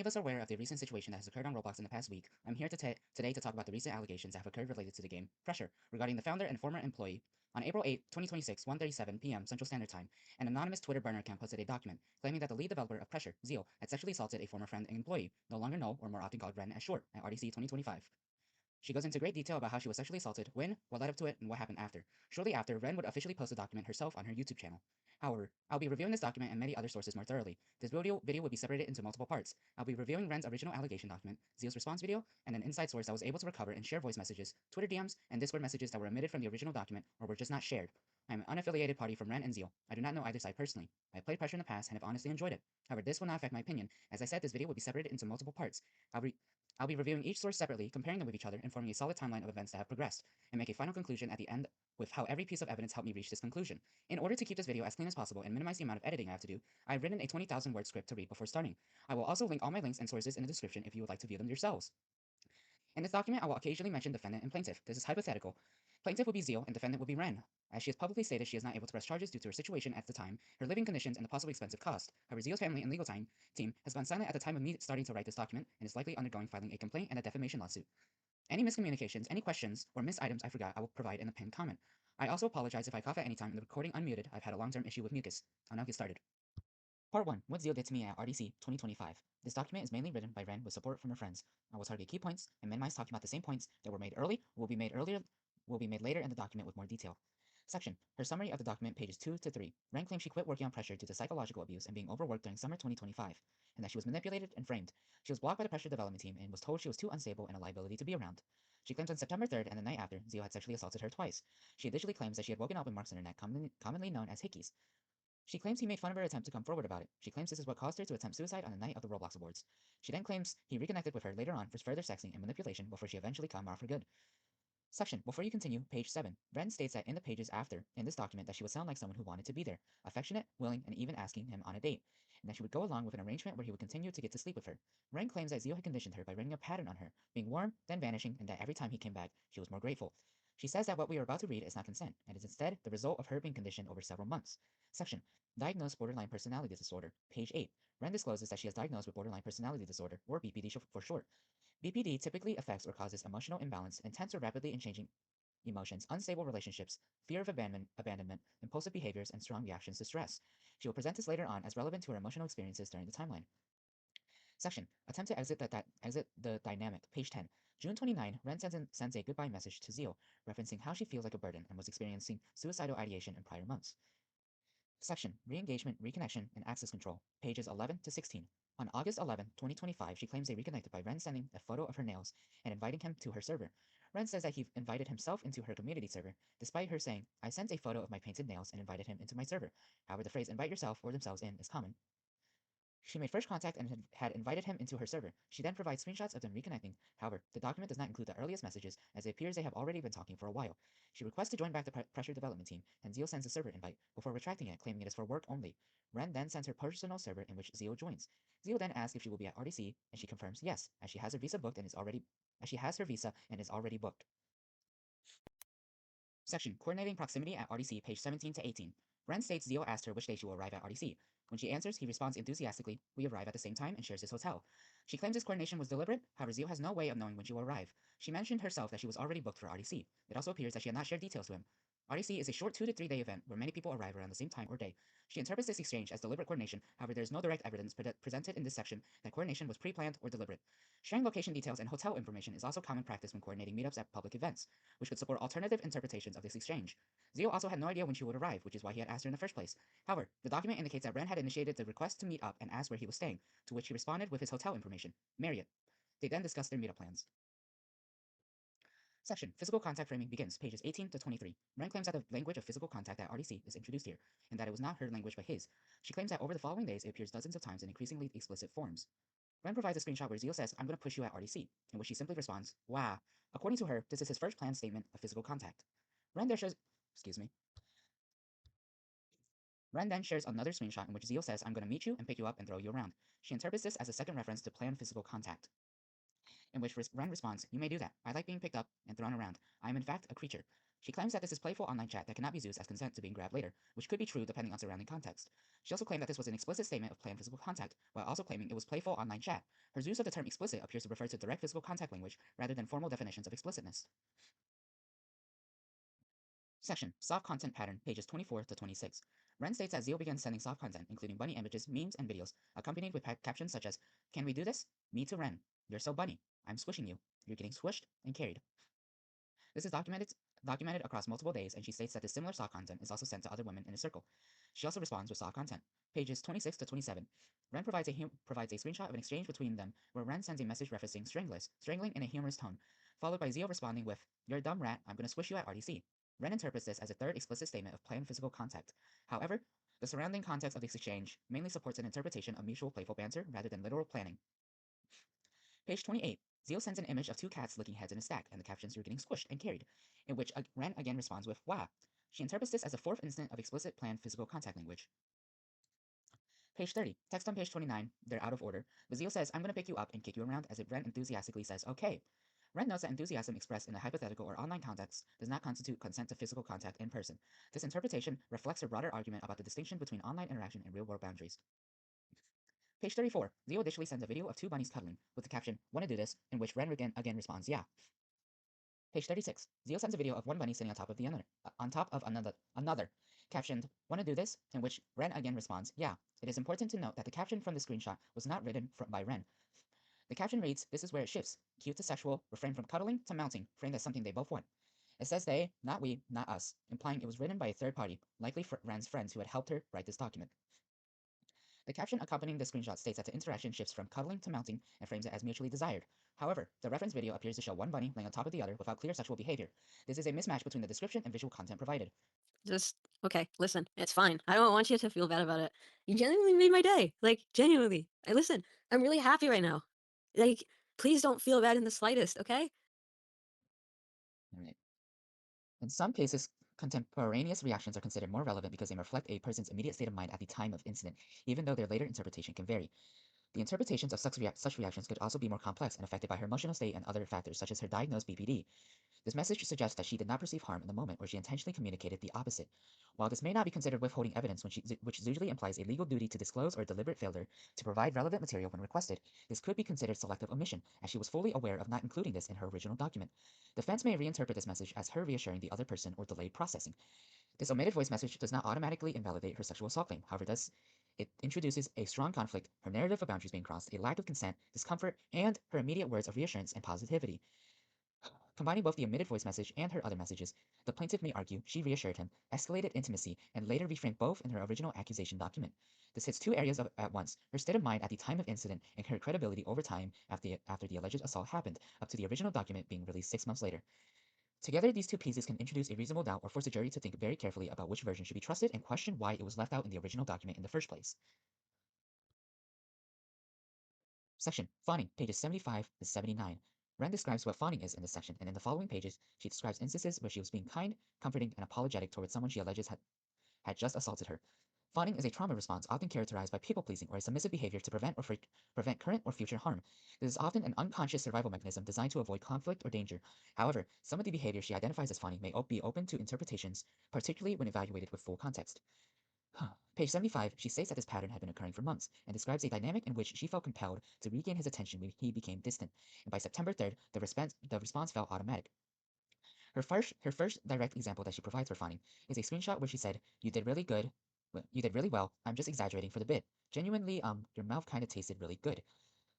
of us are aware of the recent situation that has occurred on Roblox in the past week. I'm here today to talk about the recent allegations that have occurred related to the game Pressure, regarding the founder and former employee. On April 8, 2026, 1:37 p.m. Central Standard Time, an anonymous Twitter burner account posted a document claiming that the lead developer of Pressure, Zeal, had sexually assaulted a former friend and employee, no longer Null, or more often called Ren as short, at RDC 2025. She goes into great detail about how she was sexually assaulted, when, what led up to it, and what happened after. Shortly after, Ren would officially post the document herself on her YouTube channel. However, I'll be reviewing this document and many other sources more thoroughly. This video would be separated into multiple parts. I'll be reviewing Ren's original allegation document, Zeal's response video, and an inside source that was able to recover and share voice messages, Twitter DMs, and Discord messages that were omitted from the original document or were just not shared. I am an unaffiliated party from Ren and Zeal. I do not know either side personally. I have played Pressure in the past and have honestly enjoyed it. However, this will not affect my opinion. As I said, this video will be separated into multiple parts. I'll be reviewing each source separately, comparing them with each other, and forming a solid timeline of events that have progressed, and make a final conclusion at the end with how every piece of evidence helped me reach this conclusion. In order to keep this video as clean as possible and minimize the amount of editing I have to do, I've written a 20,000 word script to read before starting. I will also link all my links and sources in the description if you would like to view them yourselves. In this document, I will occasionally mention defendant and plaintiff. This is hypothetical. Plaintiff will be Zeal and defendant will be Ren. As she has publicly stated, she is not able to press charges due to her situation at the time, her living conditions, and the possible expensive cost. However, Zeal's family and legal team has gone silent at the time of me starting to write this document and is likely undergoing filing a complaint and a defamation lawsuit. Any miscommunications, any questions, or missed items I forgot, I will provide in the pinned comment. I also apologize if I cough at any time in the recording unmuted. I've had a long-term issue with mucus. I'll now get started. Part 1. What Zeal did to me at RDC 2025. This document is mainly written by Ren with support from her friends. I will target key points and minimize talking about the same points that were made early or will be made later in the document with more detail. Section. Her summary of the document, pages 2 to 3. Ren claimed she quit working on Pressure due to psychological abuse and being overworked during summer 2025, and that she was manipulated and framed. She was blocked by the Pressure development team and was told she was too unstable and a liability to be around. She claims on September 3rd and the night after, Zeal had sexually assaulted her twice. She additionally claims that she had woken up with marks on her neck, commonly known as hickeys. She claims he made fun of her attempt to come forward about it. She claims this is what caused her to attempt suicide on the night of the Roblox Awards. She then claims he reconnected with her later on for further sexting and manipulation before she eventually calmed her off for good. Section. Before you continue, page 7. Ren states that in the pages after, in this document, that she would sound like someone who wanted to be there, affectionate, willing, and even asking him on a date, and that she would go along with an arrangement where he would continue to get to sleep with her. Ren claims that Zeal had conditioned her by writing a pattern on her, being warm, then vanishing, and that every time he came back, she was more grateful. She says that what we are about to read is not consent, and is instead the result of her being conditioned over several months. Section. Diagnosed borderline personality disorder, page 8. Ren discloses that she is diagnosed with borderline personality disorder, or BPD for short. BPD typically affects or causes emotional imbalance, intense or rapidly changing emotions, unstable relationships, fear of abandonment, impulsive behaviors, and strong reactions to stress. She will present this later on as relevant to her emotional experiences during the timeline. Section. Attempt to exit the dynamic. Page 10. June 29, Ren sends a goodbye message to Zeal, referencing how she feels like a burden and was experiencing suicidal ideation in prior months. Section. Re-engagement, reconnection, and access control. Pages 11 to 16. On August 11, 2025, she claims they reconnected by Ren sending a photo of her nails and inviting him to her server. Ren says that he invited himself into her community server, despite her saying, "I sent a photo of my painted nails and invited him into my server." However, the phrase invite yourself or themselves in is common. She made first contact and had invited him into her server. She then provides screenshots of them reconnecting. However, the document does not include the earliest messages, as it appears they have already been talking for a while. She requests to join back the Pressure development team, and Zeal sends a server invite, before retracting it, claiming it is for work only. Ren then sends her personal server in which Zeal joins. Zeal then asks if she will be at RDC, and she confirms yes, as she has her visa booked and is already booked. Section. Coordinating proximity at RDC, page 17 to 18. Ren states Zeal asked her which day she will arrive at RDC. When she answers, he responds enthusiastically, "We arrive at the same time," and shares his hotel. She claims this coordination was deliberate, however Zeal has no way of knowing when she will arrive. She mentioned herself that she was already booked for RDC. It also appears that she had not shared details to him. RDC is a short 2 to 3 day event where many people arrive around the same time or day. She interprets this exchange as deliberate coordination, however there is no direct evidence presented in this section that coordination was pre-planned or deliberate. Sharing location details and hotel information is also common practice when coordinating meetups at public events, which could support alternative interpretations of this exchange. Zeal also had no idea when she would arrive, which is why he had asked her in the first place. However, the document indicates that Ren had initiated the request to meet up and asked where he was staying, to which he responded with his hotel information, Marriott. They then discussed their meetup plans. Section. Physical contact framing begins, pages 18 to 23. Ren claims that the language of physical contact at RDC is introduced here, and that it was not her language but his. She claims that over the following days it appears dozens of times in increasingly explicit forms. Ren provides a screenshot where Zeal says, "I'm gonna push you at RDC," in which she simply responds, "Wow." According to her, this is his first planned statement of physical contact. Ren then shares another screenshot in which Zeal says, "I'm gonna meet you and pick you up and throw you around." She interprets this as a second reference to planned physical contact, in which Ren responds, "You may do that. I like being picked up and thrown around. I am in fact a creature." She claims that this is playful online chat that cannot be used as consent to being grabbed later, which could be true depending on surrounding context. She also claimed that this was an explicit statement of planned physical contact, while also claiming it was playful online chat. Her use of the term explicit appears to refer to direct physical contact language rather than formal definitions of explicitness. Section, Soft Content Pattern, pages 24 to 26. Ren states that Zeal began sending soft content, including bunny images, memes, and videos, accompanied with captions such as, "Can we do this? Me too, Ren. You're so bunny. I'm squishing you. You're getting squished and carried." This is documented across multiple days, and she states that this similar soft content is also sent to other women in a circle. She also responds with soft content. Pages 26 to 27. Ren provides a screenshot of an exchange between them where Ren sends a message referencing strangling in a humorous tone, followed by Zeal responding with, "You're a dumb rat, I'm gonna squish you at RDC." Ren interprets this as a third explicit statement of planned physical contact. However, the surrounding context of this exchange mainly supports an interpretation of mutual playful banter rather than literal planning. Page 28. Zeal sends an image of two cats licking heads in a stack, and the captions, "You're getting squished and carried," in which Ren again responds with, "Wow." She interprets this as a fourth instance of explicit planned physical contact language. Page 30. Text on page 29. They're out of order, but Zeal says, "I'm going to pick you up and kick you around," as if Ren enthusiastically says, "Okay." Ren notes that enthusiasm expressed in a hypothetical or online context does not constitute consent to physical contact in person. This interpretation reflects her broader argument about the distinction between online interaction and real-world boundaries. Page 34. Zeal additionally sends a video of two bunnies cuddling, with the caption, "Wanna do this?" in which Ren again responds, "Yeah." Page 36. Zeal sends a video of one bunny sitting on top of another, captioned, "Wanna do this?" in which Ren again responds, "Yeah." It is important to note that the caption from the screenshot was not written by Ren. The caption reads, "This is where it shifts. Cute to sexual, refrain from cuddling to mounting, framed as something they both want." It says they, not we, not us, implying it was written by a third party, likely Ren's friends who had helped her write this document. The caption accompanying the screenshot states that the interaction shifts from cuddling to mounting and frames it as mutually desired. However, the reference video appears to show one bunny laying on top of the other without clear sexual behavior. This is a mismatch between the description and visual content provided. Okay, listen, it's fine. I don't want you to feel bad about it. You genuinely made my day. Like, genuinely. Listen, I'm really happy right now. Like, please don't feel bad in the slightest, okay? Alright. In some cases, contemporaneous reactions are considered more relevant because they reflect a person's immediate state of mind at the time of incident, even though their later interpretation can vary. The interpretations of such reactions could also be more complex and affected by her emotional state and other factors, such as her diagnosed BPD. This message suggests that she did not perceive harm in the moment, or she intentionally communicated the opposite. While this may not be considered withholding evidence, which usually implies a legal duty to disclose or deliberate failure to provide relevant material when requested, this could be considered selective omission, as she was fully aware of not including this in her original document. Defense may reinterpret this message as her reassuring the other person or delayed processing. This omitted voice message does not automatically invalidate her sexual assault claim. However, it introduces a strong conflict, her narrative of boundaries being crossed, a lack of consent, discomfort, and her immediate words of reassurance and positivity. Combining both the omitted voice message and her other messages, the plaintiff may argue she reassured him, escalated intimacy, and later reframed both in her original accusation document. This hits two areas at once: her state of mind at the time of incident and her credibility over time after the alleged assault happened, up to the original document being released 6 months later. Together, these two pieces can introduce a reasonable doubt or force a jury to think very carefully about which version should be trusted and question why it was left out in the original document in the first place. Section, Fawning, pages 75 to 79. Ren describes what fawning is in this section, and in the following pages, she describes instances where she was being kind, comforting, and apologetic towards someone she alleges had just assaulted her. Fawning is a trauma response often characterized by people-pleasing or a submissive behavior to prevent current or future harm. This is often an unconscious survival mechanism designed to avoid conflict or danger. However, some of the behavior she identifies as fawning may be open to interpretations, particularly when evaluated with full context. Page 75, she states that this pattern had been occurring for months, and describes a dynamic in which she felt compelled to regain his attention when he became distant, and by September 3rd, the response felt automatic. Her first direct example that she provides for fawning is a screenshot where she said, "You did really good. You did really well. I'm just exaggerating for the bit. Genuinely, your mouth kinda tasted really good."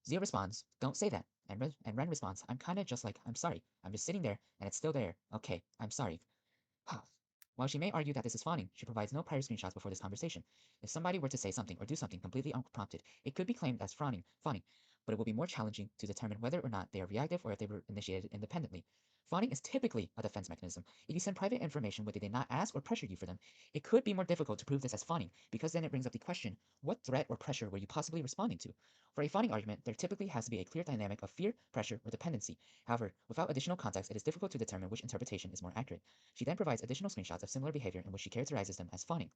Zia responds, "Don't say that." And Ren responds, "I'm kinda just like, I'm sorry. I'm just sitting there, and it's still there. Okay, I'm sorry." While she may argue that this is fawning, she provides no prior screenshots before this conversation. If somebody were to say something or do something completely unprompted, it could be claimed as fawning, but it will be more challenging to determine whether or not they are reactive or if they were initiated independently. Fawning is typically a defense mechanism. If you send private information where they did not ask or pressure you for them, it could be more difficult to prove this as fawning, because then it brings up the question, what threat or pressure were you possibly responding to? For a fawning argument, there typically has to be a clear dynamic of fear, pressure, or dependency. However, without additional context, it is difficult to determine which interpretation is more accurate. She then provides additional screenshots of similar behavior in which she characterizes them as fawning.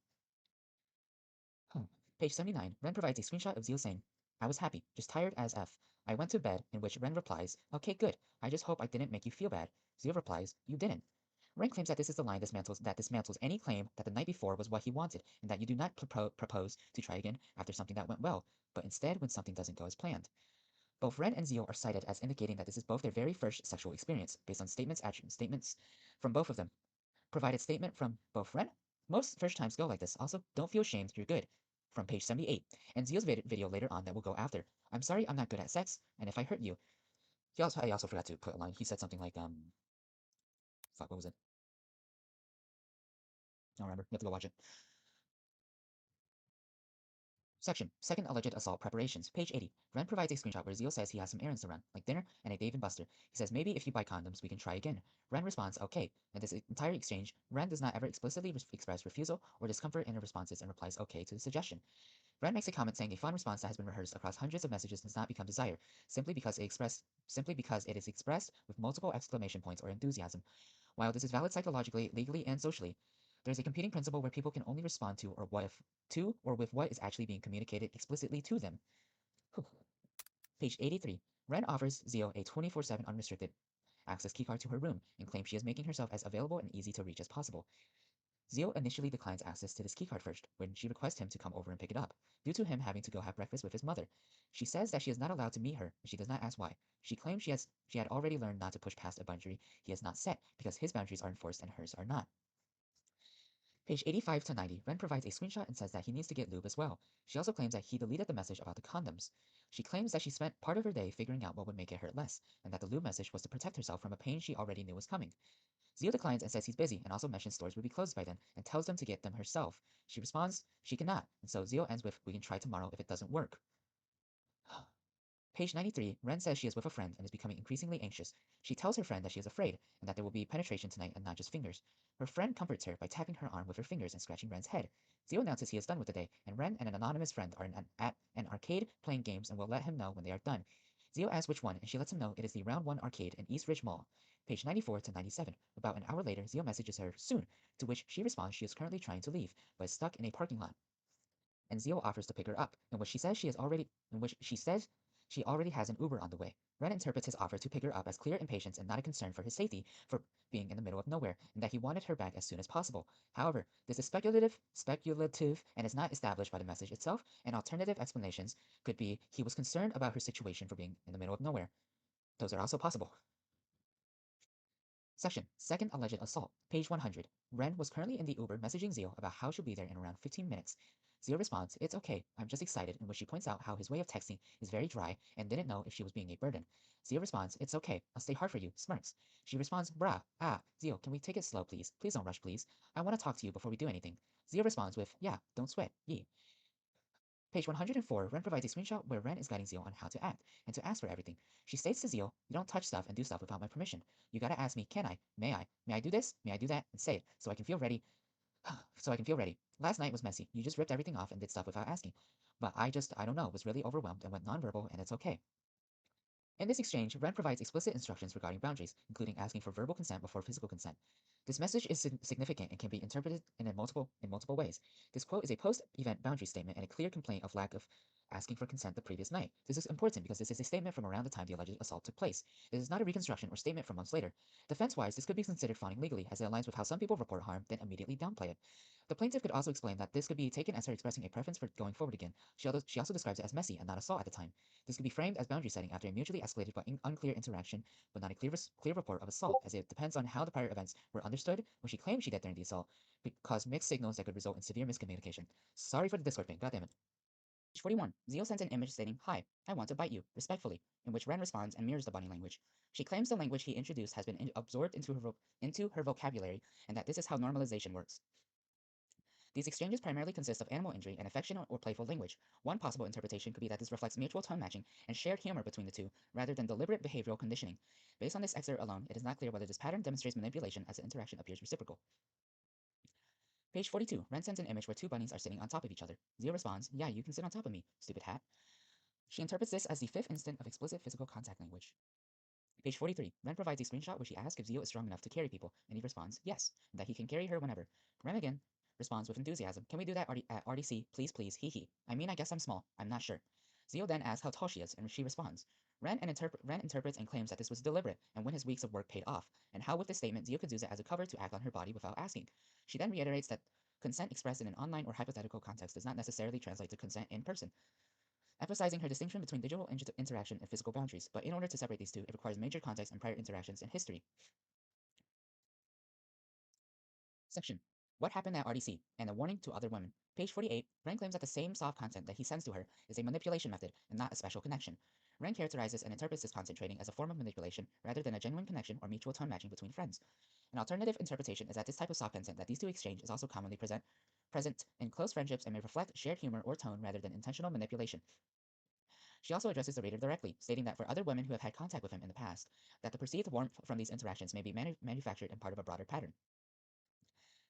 Page 79, Ren provides a screenshot of Zeal saying, "I was happy, just tired as F. I went to bed," in which Ren replies, "Okay, good. I just hope I didn't make you feel bad." Zeal replies, "You didn't." Ren claims that this is the line that dismantles any claim that the night before was what he wanted, and that you do not propose to try again after something that went well, but instead when something doesn't go as planned. Both Ren and Zeal are cited as indicating that this is both their very first sexual experience, based on statements from both of them. Provided statement from both Ren. Most first times go like this. Also, don't feel ashamed, you're good. From page 78. And Zeal's video later on that will go after. I'm sorry I'm not good at sex, and if I hurt you. I also forgot to put a line. He said something like, fuck, what was it? I don't remember. You have to go watch it. Section, second alleged assault preparations, page 80. Ren provides a screenshot where Zeal says he has some errands to run, like dinner and a Dave and Buster. He says maybe if you buy condoms, we can try again. Ren responds, okay. In this entire exchange, Ren does not ever explicitly express refusal or discomfort in her responses and replies okay to the suggestion. Ren makes a comment saying a fun response that has been rehearsed across hundreds of messages does not become desire, simply because it is expressed with multiple exclamation points or enthusiasm. While this is valid psychologically, legally, and socially, there is a competing principle where people can only respond to or with what is actually being communicated explicitly to them. Whew. Page 83. Ren offers Zeal a 24/7 unrestricted access keycard to her room and claims she is making herself as available and easy to reach as possible. Zeal initially declines access to this keycard first, when she requests him to come over and pick it up, due to him having to go have breakfast with his mother. She says that she is not allowed to meet her, and she does not ask why. She claims she had already learned not to push past a boundary he has not set, because his boundaries are enforced and hers are not. Page 85 to 90, Ren provides a screenshot and says that he needs to get lube as well. She also claims that he deleted the message about the condoms. She claims that she spent part of her day figuring out what would make it hurt less, and that the lube message was to protect herself from a pain she already knew was coming. Zeal declines and says he's busy, and also mentions stores will be closed by then, and tells them to get them herself. She responds she cannot, and so Zeal ends with, we can try tomorrow if it doesn't work. Page 93, Ren says she is with a friend and is becoming increasingly anxious. She tells her friend that she is afraid, and that there will be penetration tonight and not just fingers. Her friend comforts her by tapping her arm with her fingers and scratching Ren's head. Zeal announces he is done with the day, and Ren and an anonymous friend are at an arcade playing games and will let him know when they are done. Zeal asks which one, and she lets him know it is the Round 1 arcade in East Ridge Mall. Page 94 to 97. About an hour later, Zeal messages her soon, to which she responds she is currently trying to leave, but is stuck in a parking lot. And Zeal offers to pick her up, in which she says she already has an Uber on the way. Ren interprets his offer to pick her up as clear impatience and not a concern for his safety for being in the middle of nowhere, and that he wanted her back as soon as possible. However, this is speculative, and is not established by the message itself, and alternative explanations could be he was concerned about her situation for being in the middle of nowhere. Those are also possible. Section, second alleged assault, page 100. Ren was currently in the Uber messaging Zeal about how she'll be there in around 15 minutes. Zeal responds, it's okay, I'm just excited, in which she points out how his way of texting is very dry and didn't know if she was being a burden. Zeal responds, it's okay, I'll stay hard for you, smirks. She responds, brah, Zeal, can we take it slow, please? Please don't rush, please. I want to talk to you before we do anything. Zeal responds with, yeah, don't sweat, yee. Page 104, Ren provides a screenshot where Ren is guiding Zeal on how to act, and to ask for everything. She states to Zeal, you don't touch stuff and do stuff without my permission. You gotta ask me, can I? May I? May I do this? May I do that? And say it, so I can feel ready. Last night was messy. You just ripped everything off and did stuff without asking. But I don't know, was really overwhelmed and went nonverbal, and it's okay. In this exchange, Ren provides explicit instructions regarding boundaries, including asking for verbal consent before physical consent. This message is significant and can be interpreted in multiple ways. This quote is a post-event boundary statement and a clear complaint of lack of asking for consent the previous night. This is important because this is a statement from around the time the alleged assault took place. This is not a reconstruction or statement from months later. Defense-wise, this could be considered fawning legally, as it aligns with how some people report harm, then immediately downplay it. The plaintiff could also explain that this could be taken as her expressing a preference for going forward again. She also describes it as messy and not assault at the time. This could be framed as boundary setting after a mutually escalated but unclear interaction, but not a clear report of assault, as it depends on how the prior events were understood when she claimed she did during the assault, cause mixed signals that could result in severe miscommunication. Sorry for the Discord ping, goddammit. Page 41. Zeal sends an image stating, hi, I want to bite you, respectfully, in which Ren responds and mirrors the body language. She claims the language he introduced has been absorbed into her vocabulary, and that this is how normalization works. These exchanges primarily consist of animal injury and affectionate or playful language. One possible interpretation could be that this reflects mutual tone matching and shared humor between the two, rather than deliberate behavioral conditioning. Based on this excerpt alone, it is not clear whether this pattern demonstrates manipulation as the interaction appears reciprocal. Page 42. Ren sends an image where two bunnies are sitting on top of each other. Zeal responds, yeah, you can sit on top of me, stupid hat. She interprets this as the fifth instant of explicit physical contact language. Page 43. Ren provides a screenshot where she asks if Zeal is strong enough to carry people, and he responds, yes, and that he can carry her whenever. Ren again responds with enthusiasm, can we do that at RDC? Please, please, hee hee. I mean, I guess I'm small. I'm not sure. Zeal then asks how tall she is, and she responds. Ren interprets and claims that this was deliberate, and when his weeks of work paid off, and how with this statement Zeal could use it as a cover to act on her body without asking. She then reiterates that consent expressed in an online or hypothetical context does not necessarily translate to consent in person, emphasizing her distinction between digital interaction and physical boundaries, but in order to separate these two, it requires major context and prior interactions in history. Section. What happened at RDC, and a warning to other women. Page 48, Ren claims that the same soft content that he sends to her is a manipulation method and not a special connection. Ren characterizes and interprets this content trading as a form of manipulation rather than a genuine connection or mutual tone matching between friends. An alternative interpretation is that this type of soft content that these two exchange is also commonly present in close friendships and may reflect shared humor or tone rather than intentional manipulation. She also addresses the reader directly, stating that for other women who have had contact with him in the past, that the perceived warmth from these interactions may be manufactured and part of a broader pattern.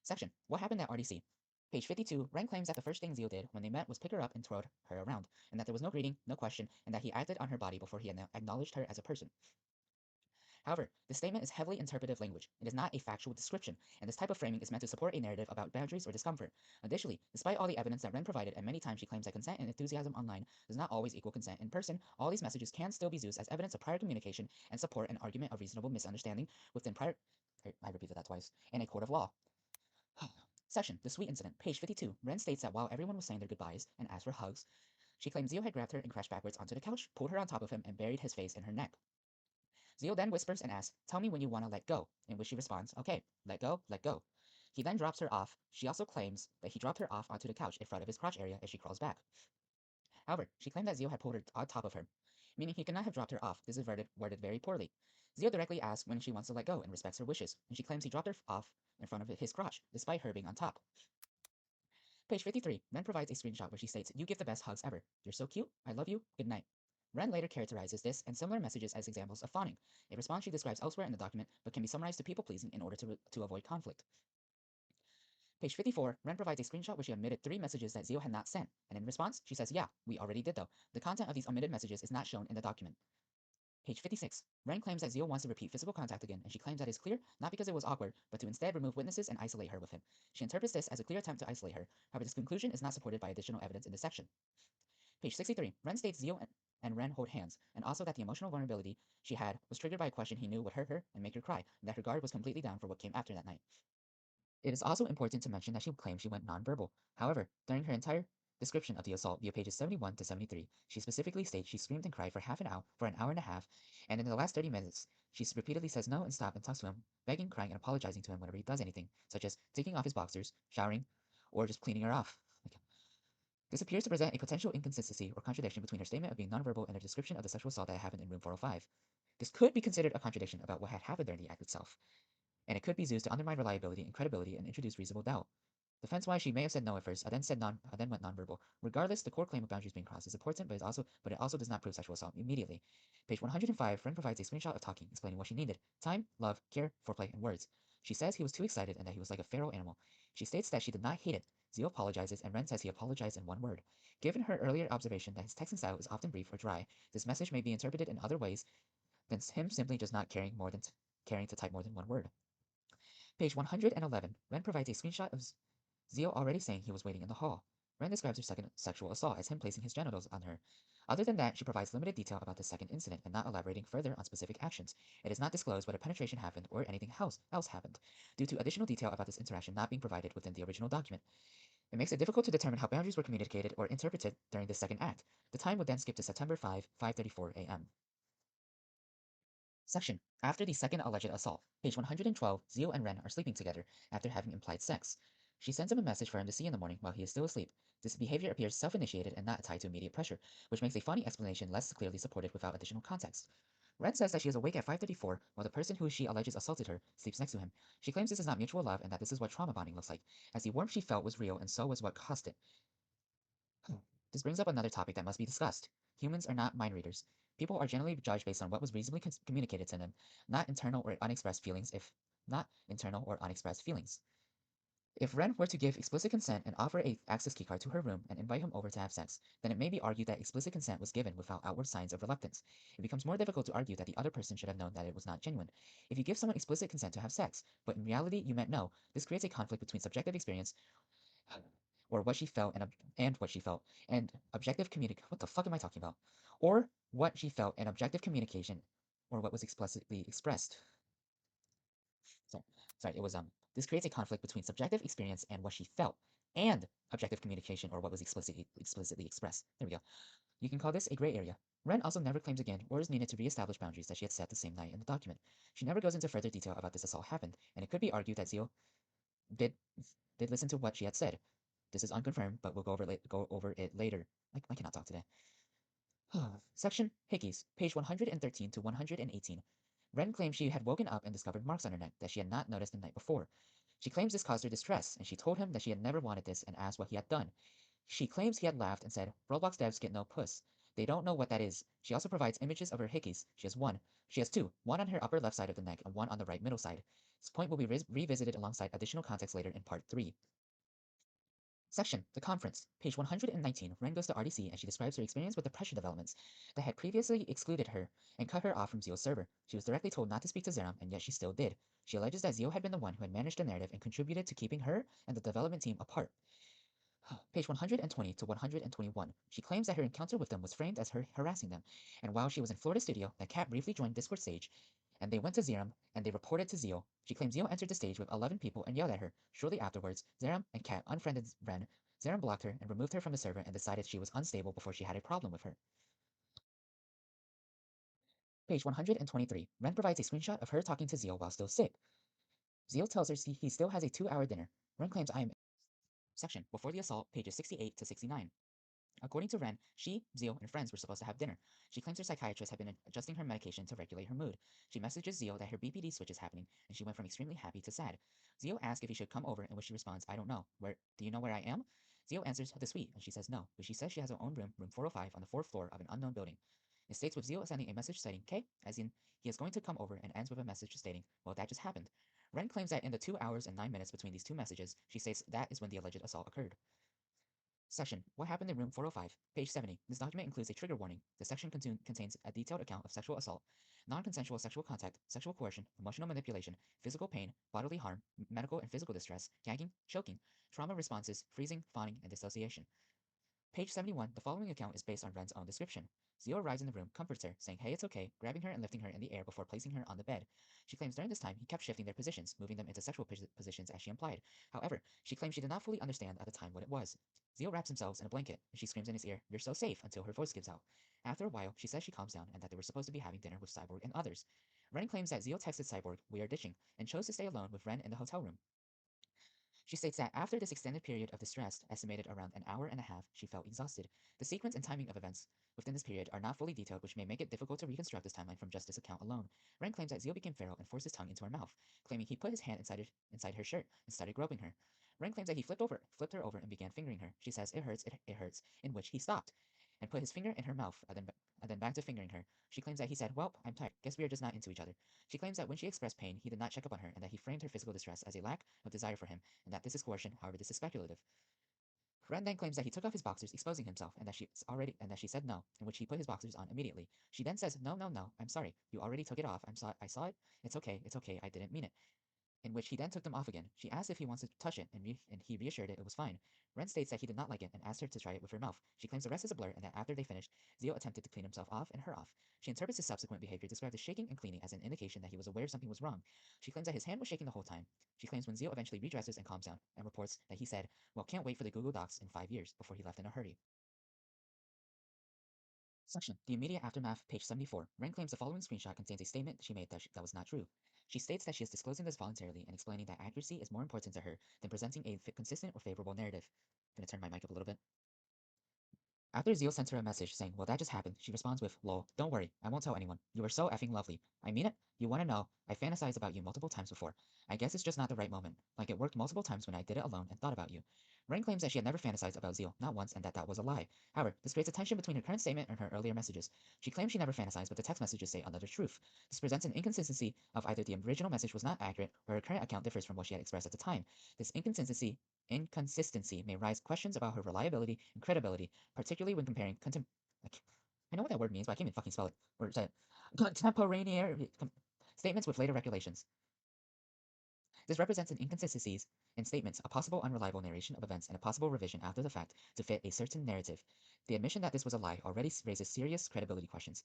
Section. What happened at RDC? Page 52, Ren claims that the first thing Zeal did when they met was pick her up and twirl her around, and that there was no greeting, no question, and that he acted on her body before he acknowledged her as a person. However, this statement is heavily interpretive language. It is not a factual description, and this type of framing is meant to support a narrative about boundaries or discomfort. Additionally, despite all the evidence that Ren provided, and many times she claims that consent and enthusiasm online does not always equal consent in person, all these messages can still be used as evidence of prior communication and support an argument of reasonable misunderstanding within prior. I repeated that twice. In a court of law. Section. The sweet incident. Page 52. Ren states that while everyone was saying their goodbyes and asked for hugs, she claims Zeal had grabbed her and crashed backwards onto the couch, pulled her on top of him, and buried his face in her neck. Zeal then whispers and asks, "Tell me when you want to let go," in which she responds, "Okay, let go, let go." He then drops her off. She also claims that he dropped her off onto the couch in front of his crotch area as she crawls back. However, she claimed that Zeal had pulled her on top of her, meaning he could not have dropped her off. This is worded very poorly. Zeal directly asks when she wants to let go and respects her wishes, and she claims he dropped her off in front of his crotch, despite her being on top. Page 53, Ren provides a screenshot where she states, "You give the best hugs ever. You're so cute. I love you. Good night." Ren later characterizes this and similar messages as examples of fawning, a response she describes elsewhere in the document but can be summarized to people-pleasing in order to avoid conflict. Page 54, Ren provides a screenshot where she omitted 3 messages that Zeal had not sent, and in response, she says, "Yeah, we already did though. The content of these omitted messages is not shown in the document." Page 56, Ren claims that Zeal wants to repeat physical contact again, and she claims that is clear, not because it was awkward, but to instead remove witnesses and isolate her with him. She interprets this as a clear attempt to isolate her, however this conclusion is not supported by additional evidence in this section. Page 63, Ren states Zeal and Ren hold hands, and also that the emotional vulnerability she had was triggered by a question he knew would hurt her and make her cry, and that her guard was completely down for what came after that night. It is also important to mention that she claims she went nonverbal. However, during her entire description of the assault via pages 71 to 73, she specifically states she screamed and cried for an hour and a half, and in the last 30 minutes, she repeatedly says no and stop and talks to him, begging, crying, and apologizing to him whenever he does anything, such as taking off his boxers, showering, or just cleaning her off. This appears to present a potential inconsistency or contradiction between her statement of being nonverbal and her description of the sexual assault that happened in room 405. This could be considered a contradiction about what had happened during the act itself, and it could be used to undermine reliability and credibility and introduce reasonable doubt. Defense-wise, she may have said no at first, then went nonverbal. Regardless, the core claim of boundaries being crossed is important, but it also does not prove sexual assault immediately. Page 105, Ren provides a screenshot of talking, explaining what she needed: time, love, care, foreplay, and words. She says he was too excited and that he was like a feral animal. She states that she did not hate it. Zeal apologizes, and Ren says he apologized in one word. Given her earlier observation that his texting style is often brief or dry, this message may be interpreted in other ways than him simply just not caring caring to type more than one word. Page 111, Ren provides a screenshot of Zeal already saying he was waiting in the hall. Ren describes her second sexual assault as him placing his genitals on her. Other than that, she provides limited detail about the second incident and not elaborating further on specific actions. It is not disclosed whether penetration happened or anything else happened, due to additional detail about this interaction not being provided within the original document. It makes it difficult to determine how boundaries were communicated or interpreted during the second act. The time would then skip to September 5, 5:34 a.m. Section. After the second alleged assault. Page 112, Zeal and Ren are sleeping together after having implied sex. She sends him a message for him to see in the morning while he is still asleep. This behavior appears self-initiated and not tied to immediate pressure, which makes a funny explanation less clearly supported without additional context. Ren says that she is awake at 5:34 while the person who she alleges assaulted her sleeps next to him. She claims this is not mutual love and that this is what trauma bonding looks like, as the warmth she felt was real and so was what caused it. This brings up another topic that must be discussed. Humans are not mind readers. People are generally judged based on what was reasonably communicated to them, not internal or unexpressed feelings. If Ren were to give explicit consent and offer a access keycard to her room and invite him over to have sex, then it may be argued that explicit consent was given without outward signs of reluctance. It becomes more difficult to argue that the other person should have known that it was not genuine. If you give someone explicit consent to have sex, but in reality you meant no, this creates a conflict between subjective experience or what she felt and what she felt, and objective what the fuck am I talking about? Or what she felt and objective communication, or what was explicitly expressed. Sorry, it was this creates a conflict between subjective experience and what she felt, and objective communication or what was explicitly expressed. There we go. You can call this a gray area. Ren also never claims again or is needed to re-establish boundaries that she had set the same night in the document. She never goes into further detail about this assault happened, and it could be argued that Zeal did did listen to what she had said. This is unconfirmed, but we'll go over it later. I cannot talk today. Section Hickeys, page 113 to 118. Ren claims she had woken up and discovered marks on her neck that she had not noticed the night before. She claims this caused her distress, and she told him that she had never wanted this and asked what he had done. She claims he had laughed and said, Roblox devs get no puss. They don't know what that is. She also provides images of her hickeys. She has one. She has two, one on her upper left side of the neck and one on the right middle side. This point will be revisited alongside additional context later in part 3. Section, the conference. Page 119, Ren goes to RDC and she describes her experience with the pressure developments that had previously excluded her and cut her off from Zeal's server. She was directly told not to speak to Zeram, and yet she still did. She alleges that Zeal had been the one who had managed the narrative and contributed to keeping her and the development team apart. Page 120 to 121. She claims that her encounter with them was framed as her harassing them, and while she was in Florida studio, that Cat briefly joined Discord stage, and they went to Zeram, and they reported to Zeal. She claims Zeal entered the stage with 11 people and yelled at her. Shortly afterwards, Zeram and Cat unfriended Ren. Zeram blocked her and removed her from the server and decided she was unstable before she had a problem with her. Page 123. Ren provides a screenshot of her talking to Zeal while still sick. Zeal tells her he still has a 2-hour dinner. Ren claims I am... Section, before the assault, pages 68 to 69. According to Ren, she, Zeal, and friends were supposed to have dinner. She claims her psychiatrist had been adjusting her medication to regulate her mood. She messages Zeal that her BPD switch is happening, and she went from extremely happy to sad. Zeal asks if he should come over, in which she responds, I don't know. Do you know where I am? Zeal answers the suite, and she says no, but she says she has her own room, room 405, on the 4th floor of an unknown building. It states with Zeal sending a message stating K, as in he is going to come over, and ends with a message stating, well, that just happened. Ren claims that in the 2 hours and 9 minutes between these two messages, she states that is when the alleged assault occurred. Section, what happened in room 405, page 70. This document includes a trigger warning. The section contains a detailed account of sexual assault, non-consensual sexual contact, sexual coercion, emotional manipulation, physical pain, bodily harm, medical and physical distress, gagging, choking, trauma responses, freezing, fawning, and dissociation. Page 71, the following account is based on Ren's own description. Zeal arrives in the room, comforts her, saying hey it's okay, grabbing her and lifting her in the air before placing her on the bed. She claims during this time he kept shifting their positions, moving them into sexual positions as she implied. However, she claims she did not fully understand at the time what it was. Zeal wraps himself in a blanket, and she screams in his ear, you're so safe, until her voice gives out. After a while, she says she calms down and that they were supposed to be having dinner with Cyborg and others. Ren claims that Zeal texted Cyborg, we are ditching, and chose to stay alone with Ren in the hotel room. She states that after this extended period of distress, estimated around an hour and a half, she felt exhausted. The sequence and timing of events within this period are not fully detailed, which may make it difficult to reconstruct this timeline from just this account alone. Ren claims that Zeal became feral and forced his tongue into her mouth, claiming he put his hand inside her shirt and started groping her. Ren claims that he flipped her over and began fingering her. She says, it hurts, it hurts, in which he stopped and put his finger in her mouth, and then back to fingering her. She claims that he said, well, I'm tired. Guess we are just not into each other. She claims that when she expressed pain, he did not check up on her, and that he framed her physical distress as a lack of desire for him, and that this is coercion, however this is speculative. Ren then claims that he took off his boxers, exposing himself, and that she said no, in which he put his boxers on immediately. She then says, no, I'm sorry. You already took it off. I saw it. It's okay, I didn't mean it. In which he then took them off again. She asked if he wants to touch it, and he reassured it was fine. Ren states that he did not like it and asked her to try it with her mouth. She claims the rest is a blur and that after they finished, Zeal attempted to clean himself off and her off. She interprets his subsequent behavior described as shaking and cleaning as an indication that he was aware something was wrong. She claims that his hand was shaking the whole time. She claims when Zeal eventually redresses and calms down, and reports that he said, well, can't wait for the Google Docs in 5 years, before he left in a hurry. Section, the immediate aftermath, page 74. Ren claims the following screenshot contains a statement she made that was not true. She states that she is disclosing this voluntarily and explaining that accuracy is more important to her than presenting a consistent or favorable narrative. I'm gonna turn my mic up a little bit. After Zeal sends her a message saying, well, that just happened, she responds with, lol, don't worry, I won't tell anyone. You are so effing lovely. I mean it? You wanna know? I fantasized about you multiple times before. I guess it's just not the right moment. Like it worked multiple times when I did it alone and thought about you. Ren claims that she had never fantasized about Zeal, not once, and that was a lie. However, this creates a tension between her current statement and her earlier messages. She claims she never fantasized, but the text messages say another truth. This presents an inconsistency of either the original message was not accurate, or her current account differs from what she had expressed at the time. This inconsistency may raise questions about her reliability and credibility, particularly when comparing I know what that word means, but I can't even fucking spell it. Or say it. Contemporaneous statements with later regulations. This represents an inconsistencies in statements, a possible unreliable narration of events, and a possible revision after the fact to fit a certain narrative. The admission that this was a lie already raises serious credibility questions.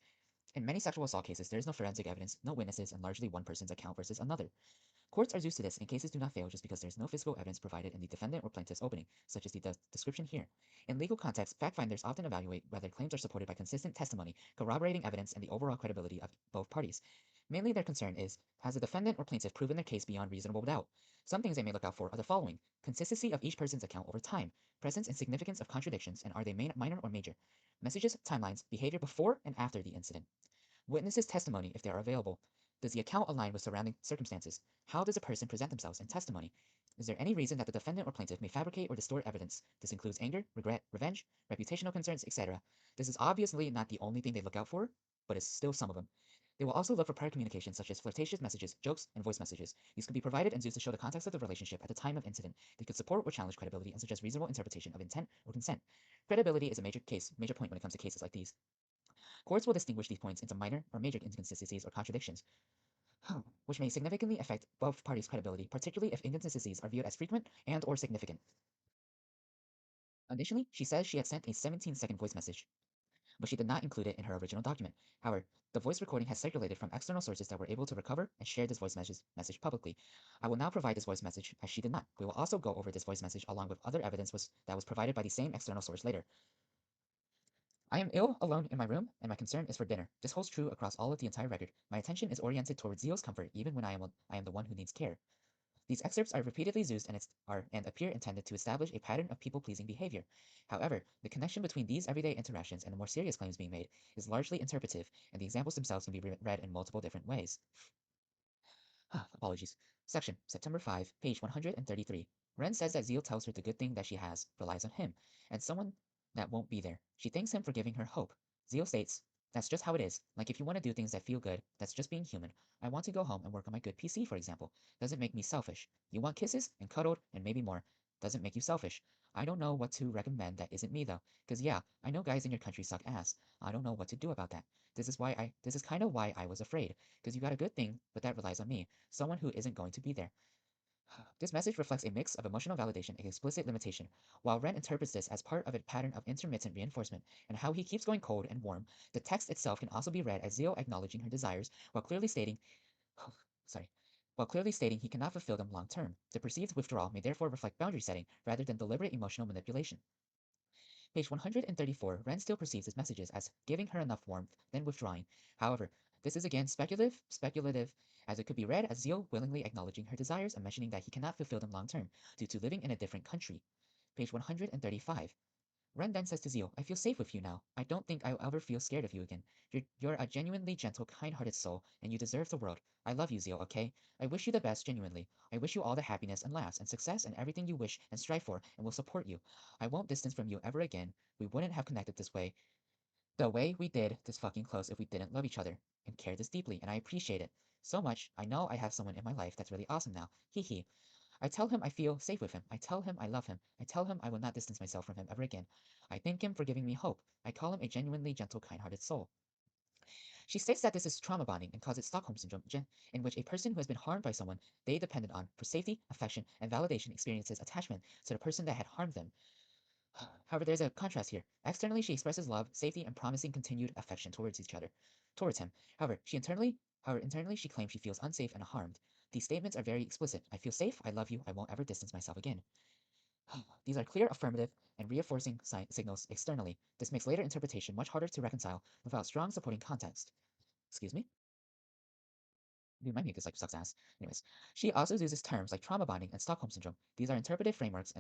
In many sexual assault cases, there is no forensic evidence, no witnesses, and largely one person's account versus another. Courts are used to this, and cases do not fail just because there is no physical evidence provided in the defendant or plaintiff's opening, such as the description here. In legal context, fact finders often evaluate whether claims are supported by consistent testimony, corroborating evidence, and the overall credibility of both parties. Mainly their concern is, has the defendant or plaintiff proven their case beyond reasonable doubt? Some things they may look out for are the following: consistency of each person's account over time, presence and significance of contradictions, and are they minor or major? Messages, timelines, behavior before and after the incident. Witnesses' testimony, if they are available. Does the account align with surrounding circumstances? How does a person present themselves in testimony? Is there any reason that the defendant or plaintiff may fabricate or distort evidence? This includes anger, regret, revenge, reputational concerns, etc. This is obviously not the only thing they look out for, but it's still some of them. They will also look for prior communication such as flirtatious messages, jokes, and voice messages. These could be provided and used to show the context of the relationship at the time of incident. They could support or challenge credibility and suggest reasonable interpretation of intent or consent. Credibility is a major point when it comes to cases like these. Courts will distinguish these points into minor or major inconsistencies or contradictions, which may significantly affect both parties' credibility, particularly if inconsistencies are viewed as frequent and or significant. Additionally, she says she had sent a 17-second voice message, but she did not include it in her original document. However, the voice recording has circulated from external sources that were able to recover and share this voice message publicly. I will now provide this voice message as she did not. We will also go over this voice message along with other evidence that was provided by the same external source later. I am ill, alone in my room, and my concern is for dinner. This holds true across all of the entire record. My attention is oriented towards Zeal's comfort, even when I am the one who needs care. These excerpts are repeatedly used and appear intended to establish a pattern of people-pleasing behavior. However, the connection between these everyday interactions and the more serious claims being made is largely interpretive, and the examples themselves can be read in multiple different ways. Apologies. Section, September 5, page 133. Ren says that Zeal tells her the good thing that she has relies on him, and someone that won't be there. She thanks him for giving her hope. Zeal states, that's just how it is. Like if you want to do things that feel good, that's just being human. I want to go home and work on my good PC, for example. Doesn't make me selfish. You want kisses and cuddled and maybe more. Doesn't make you selfish. I don't know what to recommend that isn't me though. Cause yeah, I know guys in your country suck ass. I don't know what to do about that. This is kind of why I was afraid. Cause you got a good thing, but that relies on me. Someone who isn't going to be there. This message reflects a mix of emotional validation and explicit limitation. While Ren interprets this as part of a pattern of intermittent reinforcement and how he keeps going cold and warm, the text itself can also be read as Zeal acknowledging her desires while clearly stating he cannot fulfill them long term. The perceived withdrawal may therefore reflect boundary setting rather than deliberate emotional manipulation. Page 134, Ren still perceives his messages as giving her enough warmth, then withdrawing. However, this is again speculative, as it could be read as Zeal willingly acknowledging her desires and mentioning that he cannot fulfill them long term, due to living in a different country. Page 135. Ren then says to Zeal, I feel safe with you now. I don't think I'll ever feel scared of you again. You're a genuinely gentle, kind-hearted soul, and you deserve the world. I love you, Zeal, okay? I wish you the best, genuinely. I wish you all the happiness and laughs and success and everything you wish and strive for and will support you. I won't distance from you ever again. We wouldn't have connected this way, the way we did this fucking close if we didn't love each other and care this deeply, and I appreciate it so much. I know I have someone in my life that's really awesome now. Hee hee. I tell him I feel safe with him. I tell him I love him. I tell him I will not distance myself from him ever again. I thank him for giving me hope. I call him a genuinely gentle, kind-hearted soul. She states that this is trauma bonding and calls it Stockholm Syndrome, in which a person who has been harmed by someone they depended on for safety, affection, and validation experiences attachment to the person that had harmed them. However, there's a contrast here. Externally, she expresses love, safety, and promising continued affection towards him. Internally, she claims she feels unsafe and harmed. These statements are very explicit. I feel safe, I love you, I won't ever distance myself again. These are clear affirmative and reinforcing signals externally. This makes later interpretation much harder to reconcile without strong supporting context. Excuse me? Dude, my mucus like sucks ass. Anyways, she also uses terms like trauma bonding and Stockholm syndrome. These are interpretive frameworks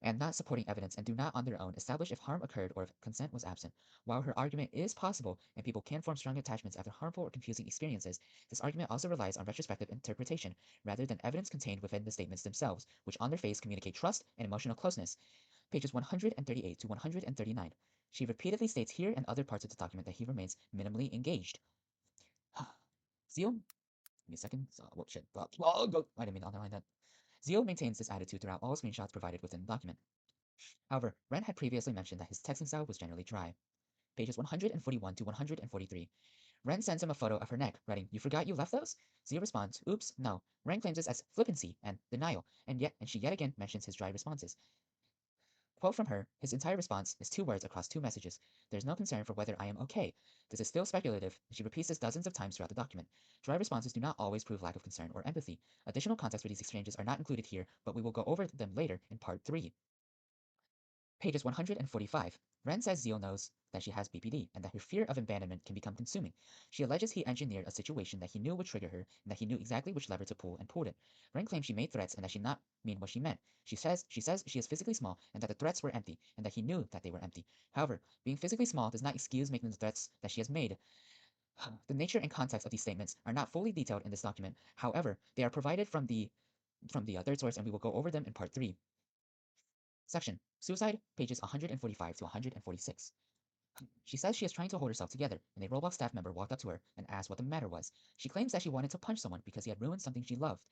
and not supporting evidence and do not on their own establish if harm occurred or if consent was absent. While her argument is possible and people can form strong attachments after harmful or confusing experiences, this argument also relies on retrospective interpretation rather than evidence contained within the statements themselves, which on their face communicate trust and emotional closeness. Pages 138 to 139. She repeatedly states here and other parts of the document that he remains minimally engaged. Zeal? Give me a second. Oh, shit. Oh, go. I didn't mean to underline that. Zeal maintains this attitude throughout all screenshots provided within the document. However, Ren had previously mentioned that his texting style was generally dry. Pages 141 to 143. Ren sends him a photo of her neck, writing, "You forgot you left those?" Zeal responds, "Oops, no." Ren claims this as flippancy and denial, and she yet again mentions his dry responses. Quote from her, his entire response is 2 words across 2 messages. "There's no concern for whether I am okay. This is still speculative," and she repeats this dozens of times throughout the document. Dry responses do not always prove lack of concern or empathy. Additional context for these exchanges are not included here, but we will go over them later in part 3. Pages 145. Ren says Zeal knows that she has BPD, and that her fear of abandonment can become consuming. She alleges he engineered a situation that he knew would trigger her, and that he knew exactly which lever to pull and pulled it. Ren claims she made threats and that she did not mean what she meant. She says she is physically small, and that the threats were empty, and that he knew that they were empty. However, being physically small does not excuse making the threats that she has made. The nature and context of these statements are not fully detailed in this document. However, they are provided from the third source, and we will go over them in part 3. Section Suicide, pages 145 to 146. She says she is trying to hold herself together, and a Roblox staff member walked up to her and asked what the matter was. She claims that she wanted to punch someone because he had ruined something she loved.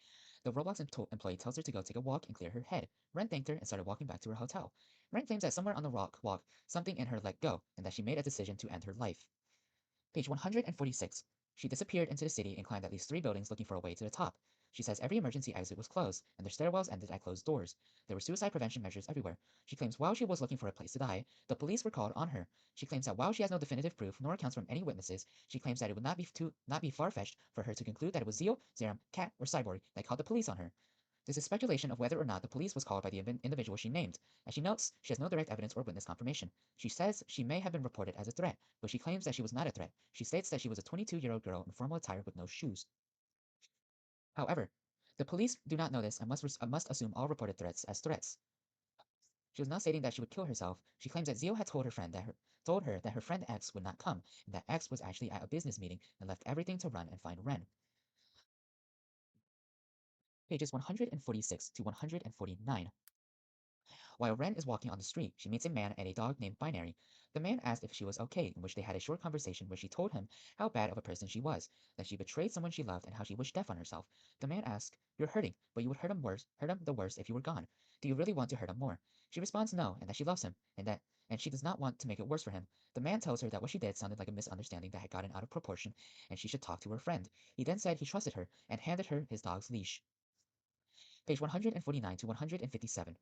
The Roblox employee tells her to go take a walk and clear her head. Ren thanked her and started walking back to her hotel. Ren claims that somewhere on the walk, something in her let go, and that she made a decision to end her life. Page 146. She disappeared into the city and climbed at least 3 buildings looking for a way to the top. She says every emergency exit was closed, and their stairwells ended at closed doors. There were suicide prevention measures everywhere. She claims while she was looking for a place to die, the police were called on her. She claims that while she has no definitive proof nor accounts from any witnesses, she claims that it would not be far-fetched for her to conclude that it was Zeal, Zeram, Cat, or Cyborg that called the police on her. This is speculation of whether or not the police was called by the individual she named. As she notes, she has no direct evidence or witness confirmation. She says she may have been reported as a threat, but she claims that she was not a threat. She states that she was a 22-year-old girl in formal attire with no shoes. However, the police do not know this and must assume all reported threats as threats. She was not stating that she would kill herself. She claims that Zeal had told her that her friend X would not come, and that X was actually at a business meeting and left everything to run and find Ren. Pages 146 to 149. While Ren is walking on the street, she meets a man and a dog named Binary. The man asked if she was okay, in which they had a short conversation where she told him how bad of a person she was, that she betrayed someone she loved, and how she wished death on herself. The man asks, "You're hurting, but you would hurt him the worst if you were gone. Do you really want to hurt him more?" She responds no, and that she loves him, and she does not want to make it worse for him. The man tells her that what she did sounded like a misunderstanding that had gotten out of proportion, and she should talk to her friend. He then said he trusted her, and handed her his dog's leash. Page 149 to 157.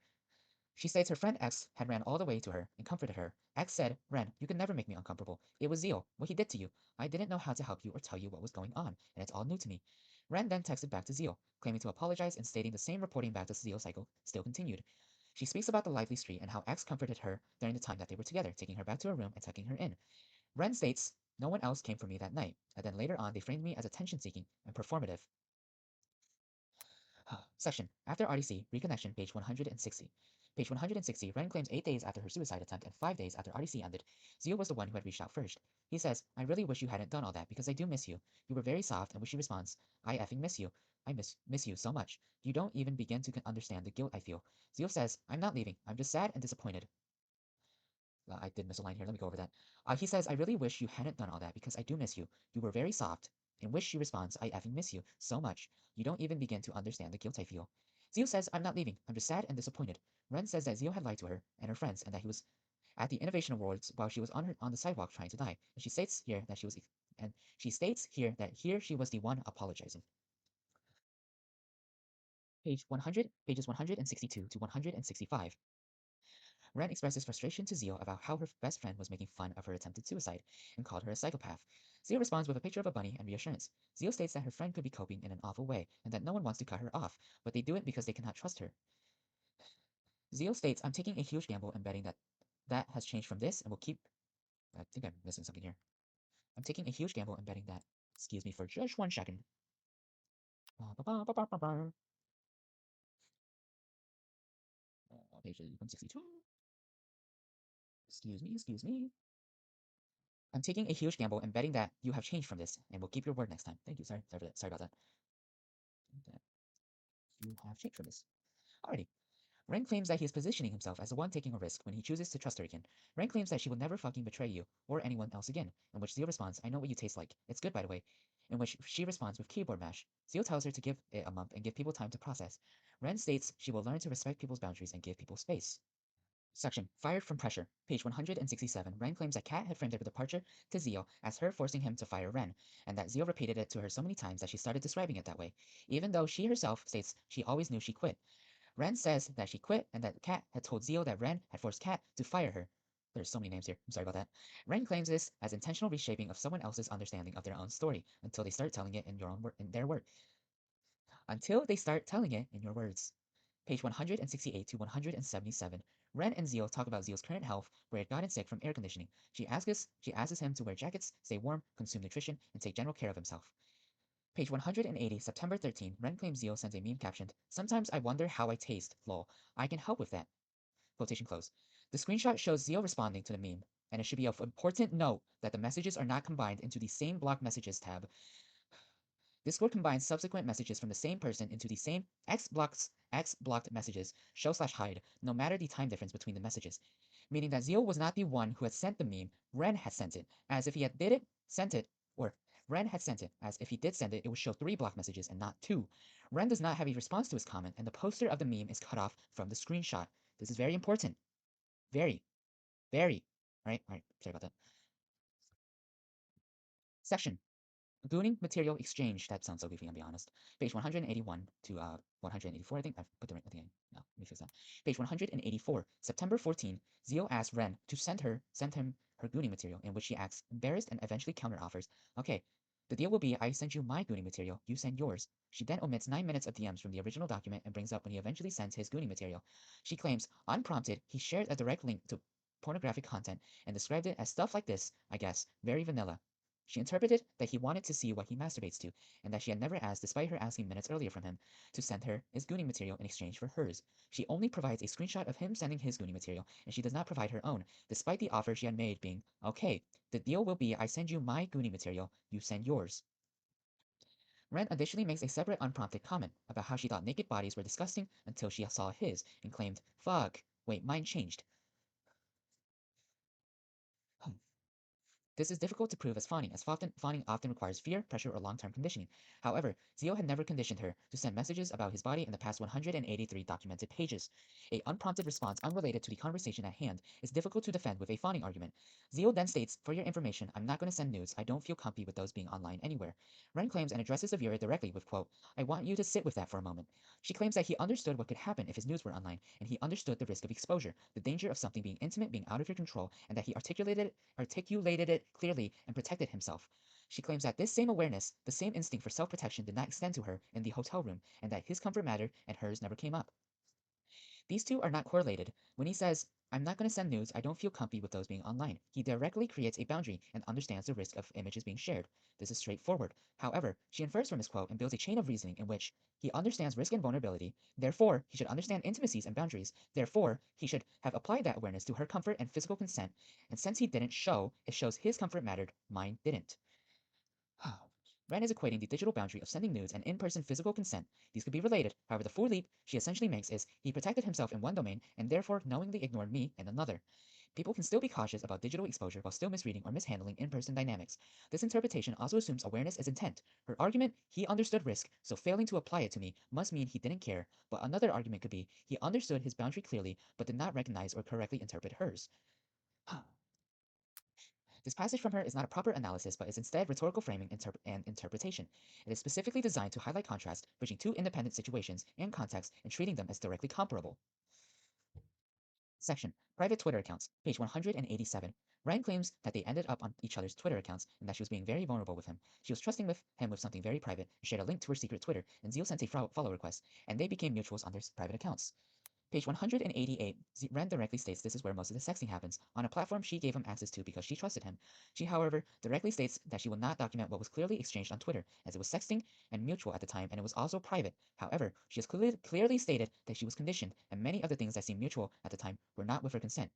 She states her friend X had ran all the way to her and comforted her. X said, "Ren, you can never make me uncomfortable. It was Zeal, what he did to you. I didn't know how to help you or tell you what was going on, and it's all new to me." Ren then texted back to Zeal, claiming to apologize and stating the same reporting back to Zeal cycle still continued. She speaks about the lively street and how X comforted her during the time that they were together, taking her back to her room and tucking her in. Ren states, "No one else came for me that night," and then later on they framed me as attention-seeking and performative. Section After RDC, Reconnection, page 160. Page 160, Ren claims 8 days after her suicide attempt and 5 days after RDC ended, Zeal was the one who had reached out first. He says, "I really wish you hadn't done all that because I do miss you. You were very soft," and when she responds, "I effing miss you. I miss you so much. You don't even begin to understand the guilt I feel." Zeal says, "I'm not leaving. I'm just sad and disappointed." I did miss a line here. Let me go over that. He says, "I really wish you hadn't done all that because I do miss you. You were very soft." In which she responds, "I effing miss you so much. You don't even begin to understand the guilt I feel." Zeal says, "I'm not leaving. I'm just sad and disappointed." Ren says that Zeal had lied to her and her friends and that he was at the Innovation Awards while she was on the sidewalk trying to die. And she states here that she was the one apologizing. Pages 162 to 165. Ren expresses frustration to Zeal about how her best friend was making fun of her attempted suicide and called her a psychopath. Zeal responds with a picture of a bunny and reassurance. Zeal states that her friend could be coping in an awful way and that no one wants to cut her off, but they do it because they cannot trust her. Zeal states, "I'm taking a huge gamble and betting that has changed from this and will keep..." I think I'm missing something here. "I'm taking a huge gamble and betting that..." Excuse me for just 1 second. Page 162. Excuse me. "I'm taking a huge gamble and betting that you have changed from this and will keep your word next time." Thank you. Sorry about that. That you have changed from this. Alrighty. Ren claims that he is positioning himself as the one taking a risk when he chooses to trust her again. Ren claims that she will never fucking betray you or anyone else again, in which Zeal responds, "I know what you taste like. It's good, by the way." In which she responds with keyboard mash. Zeal tells her to give it a month and give people time to process. Ren states she will learn to respect people's boundaries and give people space. Section, fired from pressure. Page 167. Ren claims that Kat had framed her departure to Zeal as her forcing him to fire Ren, and that Zeal repeated it to her so many times that she started describing it that way, even though she herself states she always knew she quit. Ren says that she quit and that Kat had told Zeal that Ren had forced Kat to fire her. There's so many names here. I'm sorry about that. Ren claims this as intentional reshaping of someone else's understanding of their own story until they start telling it in in their words. Until they start telling it in your words. Page 168 to 177. Ren and Zeal talk about Zeal's current health, where he had gotten sick from air conditioning. She asks him to wear jackets, stay warm, consume nutrition, and take general care of himself. Page 180, September 13. Ren claims Zeal sends a meme captioned, "Sometimes I wonder how I taste, lol. I can help with that." Quotation close. The screenshot shows Zeal responding to the meme, and it should be of important note that the messages are not combined into the same block messages tab. Discord combines subsequent messages from the same person into the same X blocked messages, show/hide, no matter the time difference between the messages. Meaning that Zeal was not the one who had sent the meme, Ren had sent it, as if he had sent it, or Ren had sent it, as if he did send it, it would show 3 block messages and not 2. Ren does not have a response to his comment, and the poster of the meme is cut off from the screenshot. This is very important. Very, very. Alright, sorry about that. Section. Gooning material exchange. That sounds so goofy, I'll be honest. Page 181 to 184. I think I've put the right thing. No, let me fix that. Page 184. September 14. Zeal asks Ren to send him her gooning material, in which she acts embarrassed and eventually counteroffers. Okay, the deal will be I send you my gooning material, you send yours. She then omits 9 minutes of DMs from the original document and brings up when he eventually sends his gooning material. She claims, unprompted, he shared a direct link to pornographic content and described it as stuff like this, I guess, very vanilla. She interpreted that he wanted to see what he masturbates to, and that she had never asked, despite her asking minutes earlier from him, to send her his gooning material in exchange for hers. She only provides a screenshot of him sending his gooning material, and she does not provide her own, despite the offer she had made being, okay, the deal will be I send you my gooning material, you send yours. Ren additionally makes a separate unprompted comment about how she thought naked bodies were disgusting until she saw his, and claimed, fuck, wait, mine changed. This is difficult to prove as fawning, as fawning often requires fear, pressure, or long-term conditioning. However, Zeal had never conditioned her to send messages about his body in the past 183 documented pages. A unprompted response unrelated to the conversation at hand is difficult to defend with a fawning argument. Zeal then states, for your information, I'm not going to send nudes. I don't feel comfy with those being online anywhere. Ren claims and addresses the viewer directly with, quote, I want you to sit with that for a moment. She claims that he understood what could happen if his nudes were online, and he understood the risk of exposure, the danger of something being intimate being out of your control, and that he articulated it clearly and protected himself. She claims that this same awareness, the same instinct for self-protection did not extend to her in the hotel room, and that his comfort mattered and hers never came up. These two are not correlated. When he says, I'm not going to send nudes, I don't feel comfy with those being online, he directly creates a boundary and understands the risk of images being shared. This is straightforward. However, she infers from his quote and builds a chain of reasoning in which he understands risk and vulnerability, therefore he should understand intimacies and boundaries, therefore he should have applied that awareness to her comfort and physical consent, and since he didn't show, it shows his comfort mattered, mine didn't. Ren is equating the digital boundary of sending nudes and in-person physical consent. These could be related, however the full leap she essentially makes is he protected himself in one domain and therefore knowingly ignored me in another. People can still be cautious about digital exposure while still misreading or mishandling in-person dynamics. This interpretation also assumes awareness as intent. Her argument, he understood risk, so failing to apply it to me must mean he didn't care, but another argument could be he understood his boundary clearly but did not recognize or correctly interpret hers. This passage from her is not a proper analysis, but is instead rhetorical framing and interpretation. It is specifically designed to highlight contrast, bridging two independent situations and contexts and treating them as directly comparable. Section, Private Twitter Accounts, page 187. Ryan claims that they ended up on each other's Twitter accounts and that she was being very vulnerable with him. She was trusting him with something very private and shared a link to her secret Twitter, and Zeal sent a follow request, and they became mutuals on their private accounts. Page 188, Ren directly states this is where most of the sexting happens, on a platform she gave him access to because she trusted him. She, however, directly states that she will not document what was clearly exchanged on Twitter, as it was sexting and mutual at the time, and it was also private. However, she has clearly stated that she was conditioned, and many of the things that seemed mutual at the time were not with her consent.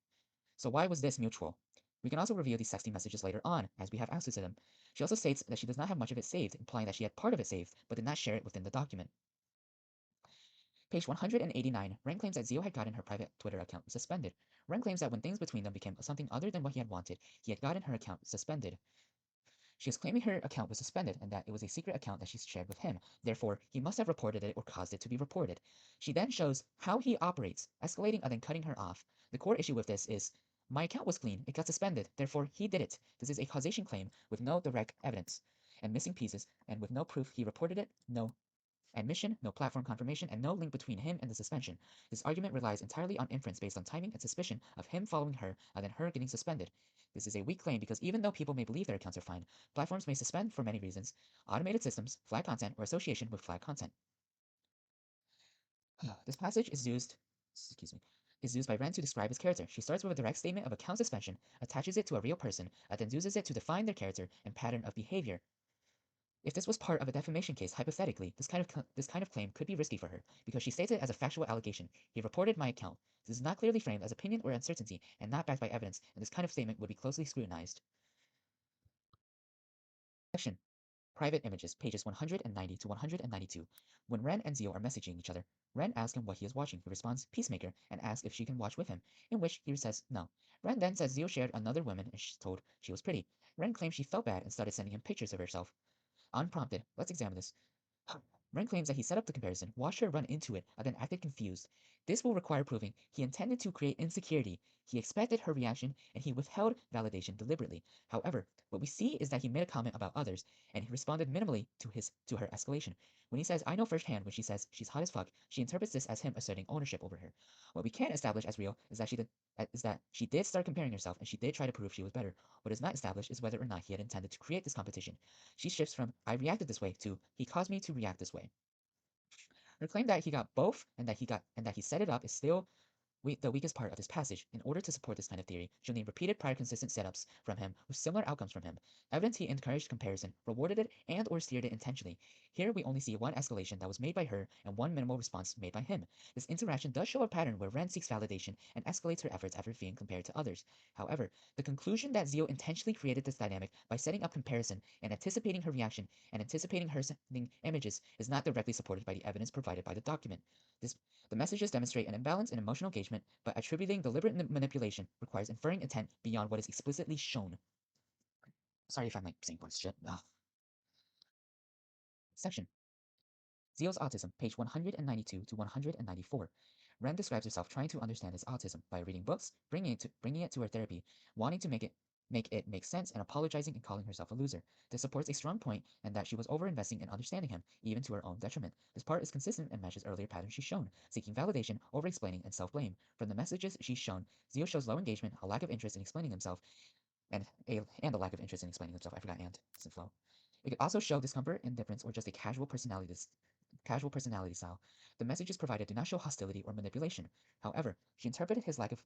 So why was this mutual? We can also review these sexting messages later on, as we have access to them. She also states that she does not have much of it saved, implying that she had part of it saved, but did not share it within the document. Page 189, Ren claims that Zeal had gotten her private Twitter account suspended. Ren claims that when things between them became something other than what he had wanted, he had gotten her account suspended. She is claiming her account was suspended and that it was a secret account that she shared with him. Therefore, he must have reported it or caused it to be reported. She then shows how he operates, escalating and then cutting her off. The core issue with this is, my account was clean, it got suspended, therefore he did it. This is a causation claim with no direct evidence and missing pieces, and with no proof he reported it, no admission, no platform confirmation, and no link between him and the suspension. This argument relies entirely on inference based on timing and suspicion of him following her and then her getting suspended. This is a weak claim because even though people may believe their accounts are fine, platforms may suspend for many reasons: automated systems, flag content, or association with flag content. This passage is used by Ren to describe his character. She starts with a direct statement of account suspension, attaches it to a real person, and then uses it to define their character and pattern of behavior. If this was part of a defamation case, hypothetically, this kind of claim could be risky for her, because she states it as a factual allegation. He reported my account. This is not clearly framed as opinion or uncertainty, and not backed by evidence, and this kind of statement would be closely scrutinized. Section. Private images, pages 190 to 192. When Ren and Zeal are messaging each other, Ren asks him what he is watching. He responds, Peacemaker, and asks if she can watch with him, in which he says no. Ren then says Zeal shared another woman and she's told she was pretty. Ren claims she felt bad and started sending him pictures of herself. Unprompted, let's examine this. Ren claims that he set up the comparison, watched her run into it, and then acted confused. This will require proving he intended to create insecurity. He expected her reaction, and he withheld validation deliberately. However, what we see is that he made a comment about others, and he responded minimally to her escalation. When he says, I know firsthand, when she says she's hot as fuck, she interprets this as him asserting ownership over her. What we can't establish as real is that she did start comparing herself, and she did try to prove she was better. What is not established is whether or not he had intended to create this competition. She shifts from I reacted this way to he caused me to react this way. Her claim that he got both and that he set it up is still the weakest part of this passage. In order to support this kind of theory, she'll need repeated prior consistent setups from him with similar outcomes from him. Evidence he encouraged comparison, rewarded it, and or steered it intentionally. Here we only see one escalation that was made by her and one minimal response made by him. This interaction does show a pattern where Ren seeks validation and escalates her efforts after being compared to others. However, the conclusion that Zeal intentionally created this dynamic by setting up comparison and anticipating her reaction and anticipating her sending images is not directly supported by the evidence provided by the document. The messages demonstrate an imbalance in emotional engagement, but attributing deliberate manipulation requires inferring intent beyond what is explicitly shown. Sorry if I'm like saying bullshit. Section. Zeal's autism, page 192 to 194. Ren describes herself trying to understand his autism by reading books, bringing it to her therapy, wanting to make it make sense, and apologizing and calling herself a loser. This supports a strong point and that she was over-investing in understanding him, even to her own detriment. This part is consistent and matches earlier patterns she's shown, seeking validation, over-explaining, and self-blame. From the messages she's shown, Zeal shows low engagement, a lack of interest in explaining himself, and a lack of interest in explaining himself. I forgot and doesn't flow. It could also show discomfort, indifference, or just a casual personality style. The messages provided do not show hostility or manipulation. However, she interpreted his lack of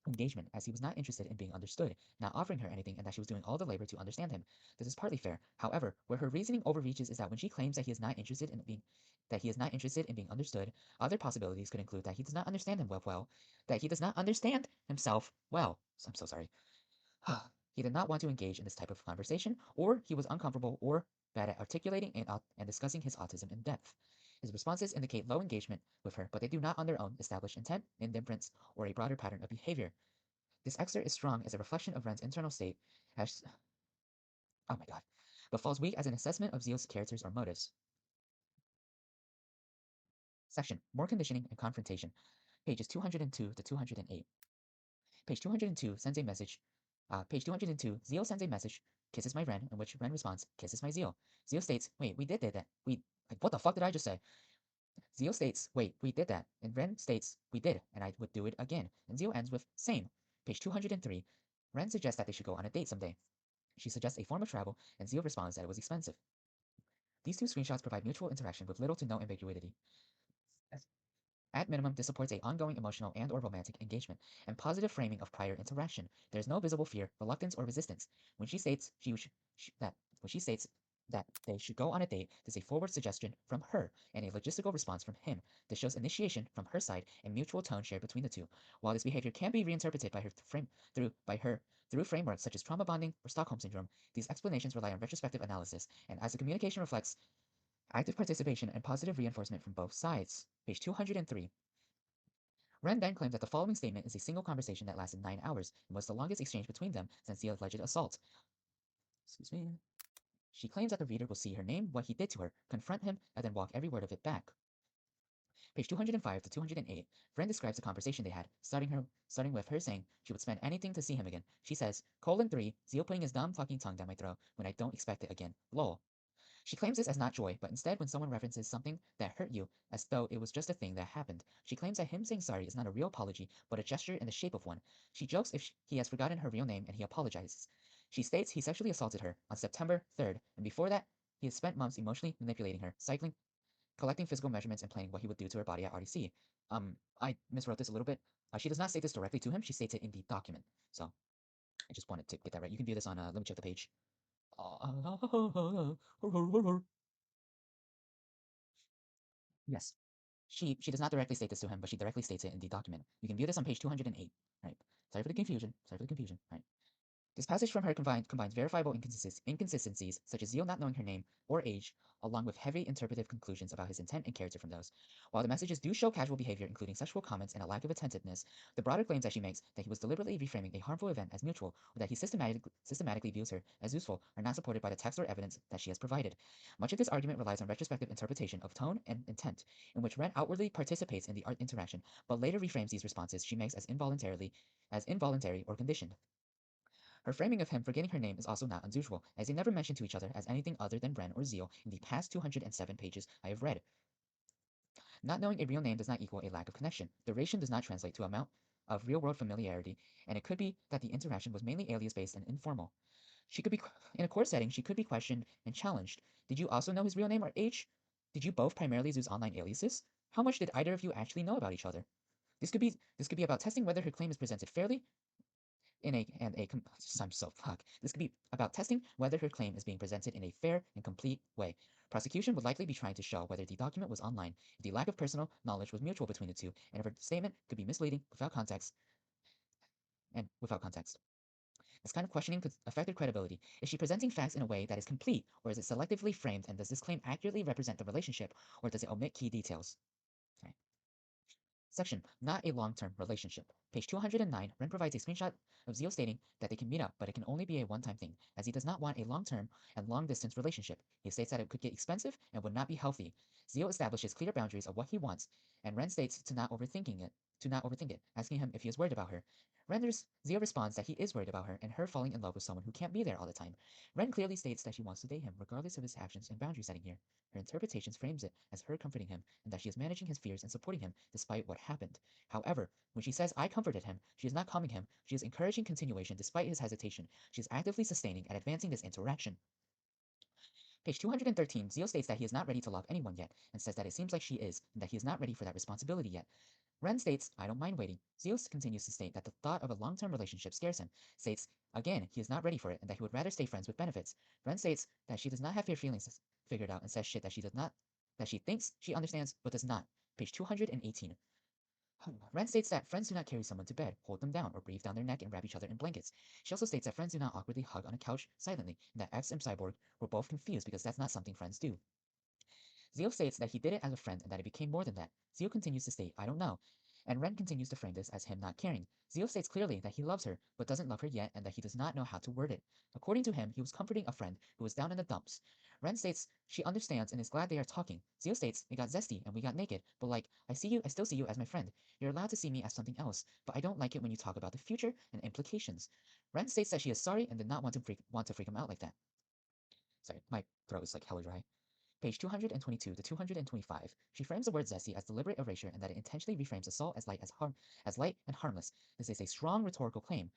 engagement as he was not interested in being understood, not offering her anything, and that she was doing all the labor to understand him. This is partly fair. However, where her reasoning overreaches is that when she claims that he is not interested in being understood, other possibilities could include that he does not understand that he does not understand himself well. I'm so sorry. He did not want to engage in this type of conversation, or he was uncomfortable or bad at articulating and discussing his autism in depth. His responses indicate low engagement with her, but they do not on their own establish intent, indifference, or a broader pattern of behavior. This excerpt is strong as a reflection of Ren's internal state, as oh my god, but falls weak as an assessment of Zeal's characters or motives. Section. More conditioning and confrontation. Pages 202 to 208. Page 202 sends a message. Page 202, Zeal sends a message, kisses my Ren, in which Ren responds, kisses my Zeal. Zeal states, wait, we did that. What the fuck did I just say? Zeal states, wait, we did that. And Ren states, we did, and I would do it again. And Zeal ends with, same. Page 203, Ren suggests that they should go on a date someday. She suggests a form of travel, and Zeal responds that it was expensive. These two screenshots provide mutual interaction with little to no ambiguity. At minimum, this supports a ongoing emotional and or romantic engagement and positive framing of prior interaction. There is no visible fear, reluctance, or resistance. When she states that they should go on a date, this is a forward suggestion from her and a logistical response from him. This shows initiation from her side and mutual tone shared between the two. While this behavior can be reinterpreted through frameworks such as trauma bonding or Stockholm syndrome, these explanations rely on retrospective analysis, and as the communication reflects active participation and positive reinforcement from both sides. Page 203. Ren then claims that the following statement is a single conversation that lasted 9 hours and was the longest exchange between them since the alleged assault. Excuse me. She claims that the reader will see her name what he did to her, confront him, and then walk every word of it back. Page 205 to 208, Ren describes the conversation they had, starting with her saying she would spend anything to see him again. She says, :3, Zeal putting his dumb fucking tongue down my throat when I don't expect it again. Lol. She claims this as not joy, but instead when someone references something that hurt you as though it was just a thing that happened. She claims that him saying sorry is not a real apology, but a gesture in the shape of one. She jokes if he has forgotten her real name and he apologizes. She states he sexually assaulted her on September 3rd, and before that, he has spent months emotionally manipulating her, cycling, collecting physical measurements, and planning what he would do to her body at RDC. I miswrote this a little bit. She does not say this directly to him, she states it in the document. So, I just wanted to get that right. You can view this on, let me check the page. Yes. She does not directly state this to him, but she directly states it in the document. You can view this on page 208. Right. Sorry for the confusion. Sorry for the confusion. Right. This passage from her combines verifiable inconsistencies, such as Zeal not knowing her name or age, along with heavy interpretive conclusions about his intent and character from those. While the messages do show casual behavior, including sexual comments and a lack of attentiveness, the broader claims that she makes that he was deliberately reframing a harmful event as mutual, or that he systematically views her as useful, are not supported by the text or evidence that she has provided. Much of this argument relies on retrospective interpretation of tone and intent, in which Ren outwardly participates in the art interaction, but later reframes these responses she makes as involuntary or conditioned. Her framing of him forgetting her name is also not unusual, as they never mention to each other as anything other than Ren or Zeal in the past 207 pages I have read. Not knowing a real name does not equal a lack of connection. Duration does not translate to amount of real-world familiarity, and it could be that the interaction was mainly alias-based and informal. She could be in a court setting. She could be questioned and challenged. Did you also know his real name or age? Did you both primarily use online aliases? How much did either of you actually know about each other? This could be about testing whether her claim is presented fairly I'm so fuck. This could be about testing whether her claim is being presented in a fair and complete way. Prosecution would likely be trying to show whether the document was online, if the lack of personal knowledge was mutual between the two, and if her statement could be misleading without context. This kind of questioning could affect her credibility. Is she presenting facts in a way that is complete, or is it selectively framed, and does this claim accurately represent the relationship, or does it omit key details? Okay. Section, not a long-term relationship. Page 209, Ren provides a screenshot of Zeal stating that they can meet up, but it can only be a one-time thing, as he does not want a long-term and long-distance relationship. He states that it could get expensive and would not be healthy. Zeal establishes clear boundaries of what he wants, and Ren states to not overthink it, asking him if he is worried about her. Zeal responds that he is worried about her and her falling in love with someone who can't be there all the time. Ren clearly states that she wants to date him, regardless of his actions and boundary setting here. Her interpretations frames it as her comforting him, and that she is managing his fears and supporting him despite what happened. However, when she says, I comforted him, she is not calming him, she is encouraging continuation despite his hesitation. She is actively sustaining and advancing this interaction. Page 213, Zeal states that he is not ready to love anyone yet, and says that it seems like she is, and that he is not ready for that responsibility yet. Ren states, I don't mind waiting. Zeal continues to state that the thought of a long-term relationship scares him, states, again, he is not ready for it, and that he would rather stay friends with benefits. Ren states that she does not have her feelings figured out and says shit that she thinks she understands, but does not. Page 218. Ren states that friends do not carry someone to bed, hold them down, or breathe down their neck and wrap each other in blankets. She also states that friends do not awkwardly hug on a couch silently, and that X and Cyborg were both confused because that's not something friends do. Zeal states that he did it as a friend and that it became more than that. Zeal continues to state, I don't know. And Ren continues to frame this as him not caring. Zeal states clearly that he loves her, but doesn't love her yet, and that he does not know how to word it. According to him, he was comforting a friend who was down in the dumps. Ren states she understands and is glad they are talking. Zeal states it got zesty and we got naked, but like, I still see you as my friend. You're allowed to see me as something else, but I don't like it when you talk about the future and implications. Ren states that she is sorry and did not want to freak him out like that. Sorry, my throat is like hella dry. Page 222 to 225, she frames the word zesty as deliberate erasure and that it intentionally reframes assault as light and harmless. This is a strong rhetorical claim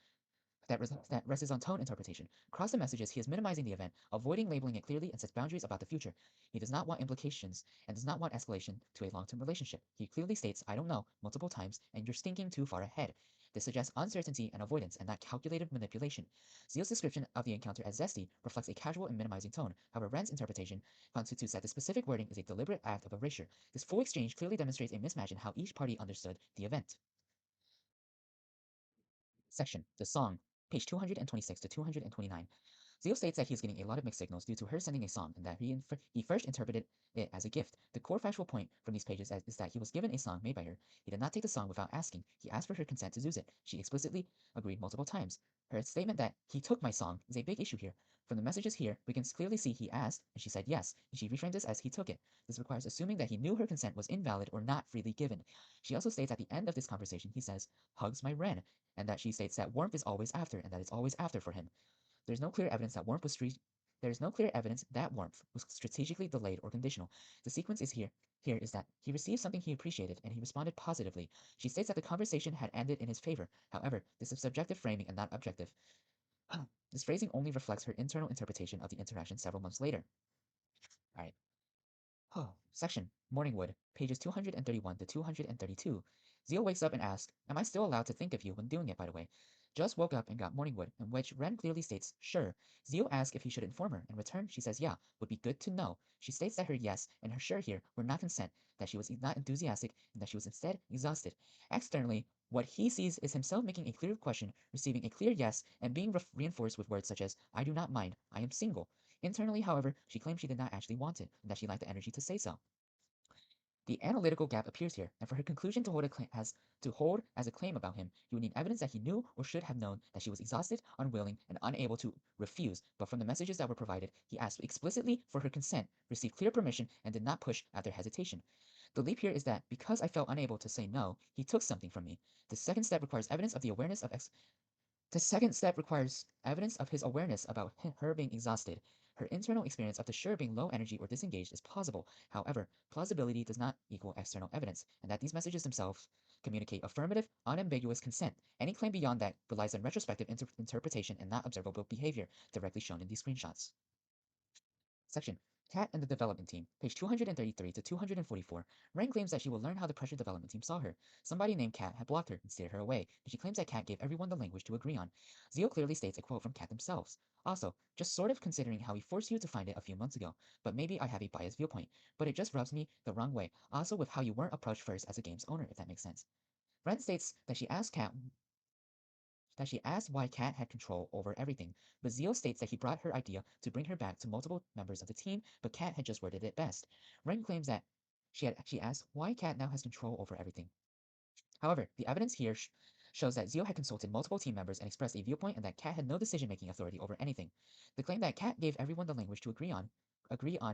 that rests on tone interpretation. Across the messages, he is minimizing the event, avoiding labeling it clearly, and sets boundaries about the future. He does not want implications and does not want escalation to a long-term relationship. He clearly states, I don't know, multiple times, and you're thinking too far ahead. This suggests uncertainty and avoidance, and not calculated manipulation. Zeal's description of the encounter as zesty reflects a casual and minimizing tone. However, Ren's interpretation constitutes that the specific wording is a deliberate act of erasure. This full exchange clearly demonstrates a mismatch in how each party understood the event. Section, the song, page 226 to 229. Zeal states that he is getting a lot of mixed signals due to her sending a song, and that he first interpreted it as a gift. The core factual point from these pages is that he was given a song made by her. He did not take the song without asking. He asked for her consent to use it. She explicitly agreed multiple times. Her statement that he took my song is a big issue here. From the messages here, we can clearly see he asked, and she said yes, and she reframed this as he took it. This requires assuming that he knew her consent was invalid or not freely given. She also states at the end of this conversation, he says, hugs my Ren, and that she states that warmth is always after, and that it's always after for him. There's no clear evidence that warmth was there is no clear evidence that warmth was strategically delayed or conditional. The sequence is here is that he received something he appreciated and he responded positively. She states that the conversation had ended in his favor. However, this is subjective framing and not objective. This phrasing only reflects her internal interpretation of the interaction several months later. Alright. Section Morningwood, pages 231 to 232. Zeal wakes up and asks, am I still allowed to think of you when doing it, by the way? Just woke up and got Morningwood, in which Ren clearly states, sure. Zeal asks if he should inform her. In return, she says, yeah, would be good to know. She states that her yes and her sure here were not consent, that she was not enthusiastic, and that she was instead exhausted. Externally, what he sees is himself making a clear question, receiving a clear yes, and being reinforced with words such as, I do not mind, I am single. Internally, however, she claims she did not actually want it, and that she lacked the energy to say so. The analytical gap appears here, and for her conclusion to hold as a claim about him, you would need evidence that he knew or should have known that she was exhausted, unwilling, and unable to refuse. But from the messages that were provided, he asked explicitly for her consent, received clear permission, and did not push after hesitation. The leap here is that because I felt unable to say no, he took something from me. The second step requires evidence of his awareness about her being exhausted. Her internal experience of the sure being low energy or disengaged is plausible. However, plausibility does not equal external evidence, and that these messages themselves communicate affirmative, unambiguous consent. Any claim beyond that relies on retrospective interpretation and not observable behavior, directly shown in these screenshots. Section Cat and the Development Team, page 233 to 244. Ren claims that she will learn how the pressure development team saw her. Somebody named Cat had blocked her and steered her away, and she claims that Cat gave everyone the language to agree on. Zeal clearly states a quote from Cat themselves. Also, just sort of considering how we forced you to find it a few months ago, but maybe I have a biased viewpoint, but it just rubs me the wrong way. Also with how you weren't approached first as a game's owner, if that makes sense. Ren states that she asked why Cat had control over everything, but Zeal states that he brought her idea to bring her back to multiple members of the team, but Cat had just worded it best. Ren claims that she asked why Cat now has control over everything. However, the evidence here shows that Zeal had consulted multiple team members and expressed a viewpoint and that Cat had no decision-making authority over anything. The claim that Cat gave everyone the language to agree on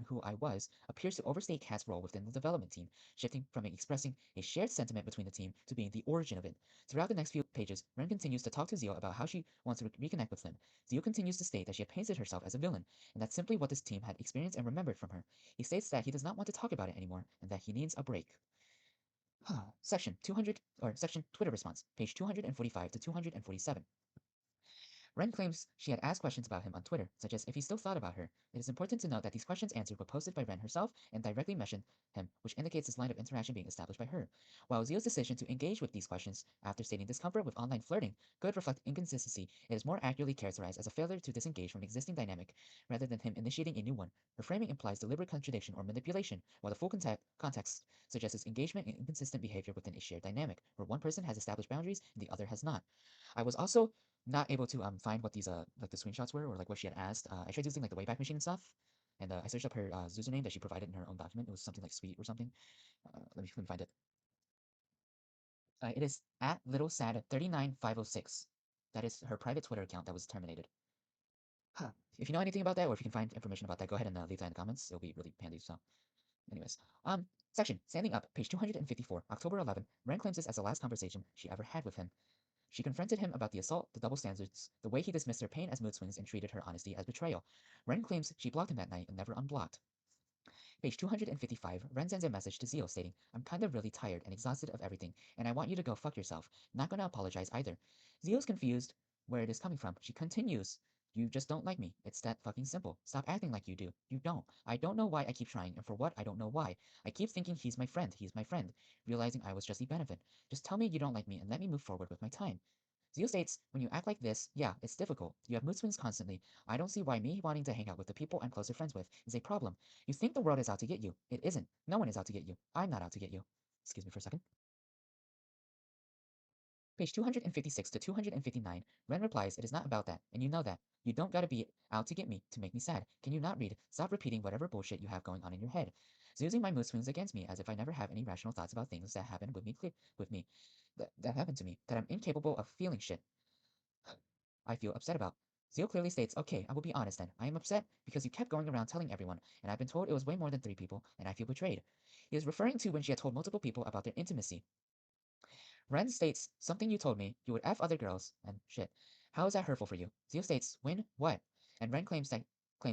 who I was, appears to overstate Cat's role within the development team, shifting from expressing a shared sentiment between the team to being the origin of it. Throughout the next few pages, Ren continues to talk to Zeal about how she wants to reconnect with him. Zeal continues to state that she had painted herself as a villain, and that's simply what this team had experienced and remembered from her. He states that he does not want to talk about it anymore, and that he needs a break. Section Twitter response, page 245 to 247. Ren claims she had asked questions about him on Twitter, such as if he still thought about her. It is important to note that these questions answered were posted by Ren herself and directly mentioned him, which indicates this line of interaction being established by her. While Zeal's decision to engage with these questions after stating discomfort with online flirting could reflect inconsistency, it is more accurately characterized as a failure to disengage from an existing dynamic rather than him initiating a new one. Her framing implies deliberate contradiction or manipulation, while the full context suggests engagement and inconsistent behavior within a shared dynamic, where one person has established boundaries and the other has not. I was also not able to find what these like the screenshots were or like what she had asked. I tried using like the Wayback Machine and stuff, and I searched up her username that she provided in her own document. It was something like sweet or something. Let me find it. It is at littlesad39506. That is her private Twitter account that was terminated. If you know anything about that, or if you can find information about that, go ahead and leave that in the comments. It'll be really handy. So, anyways, section Standing Up, page 254, October 11. Ren claims this as the last conversation she ever had with him. She confronted him about the assault, the double standards, the way he dismissed her pain as mood swings and treated her honesty as betrayal. Ren claims she blocked him that night and never unblocked. Page 255, Ren sends a message to Zeal stating, I'm kind of really tired and exhausted of everything, and I want you to go fuck yourself. Not gonna apologize either. Zeal's confused where it is coming from. She continues, you just don't like me. It's that fucking simple. Stop acting like you do. You don't. I don't know why I keep trying, and for what, I don't know why. I keep thinking he's my friend, realizing I was just a benefit. Just tell me you don't like me and let me move forward with my time. Zeal states, when you act like this, yeah, it's difficult. You have mood swings constantly. I don't see why me wanting to hang out with the people I'm closer friends with is a problem. You think the world is out to get you. It isn't. No one is out to get you. I'm not out to get you. Excuse me for a second. Page 256 to 259, Ren replies, it is not about that, and you know that. You don't gotta be out to get me to make me sad. Can you not read? Stop repeating whatever bullshit you have going on in your head. Using my mood swings against me as if I never have any rational thoughts about things that happen that happen to me, that I'm incapable of feeling shit I feel upset about. Zeal clearly states, okay, I will be honest then. I am upset because you kept going around telling everyone, and I've been told it was way more than 3 people, and I feel betrayed. He is referring to when she had told multiple people about their intimacy. Ren states, something you told me, you would F other girls, and shit. How is that hurtful for you? Zeal states, when? What? And Ren claims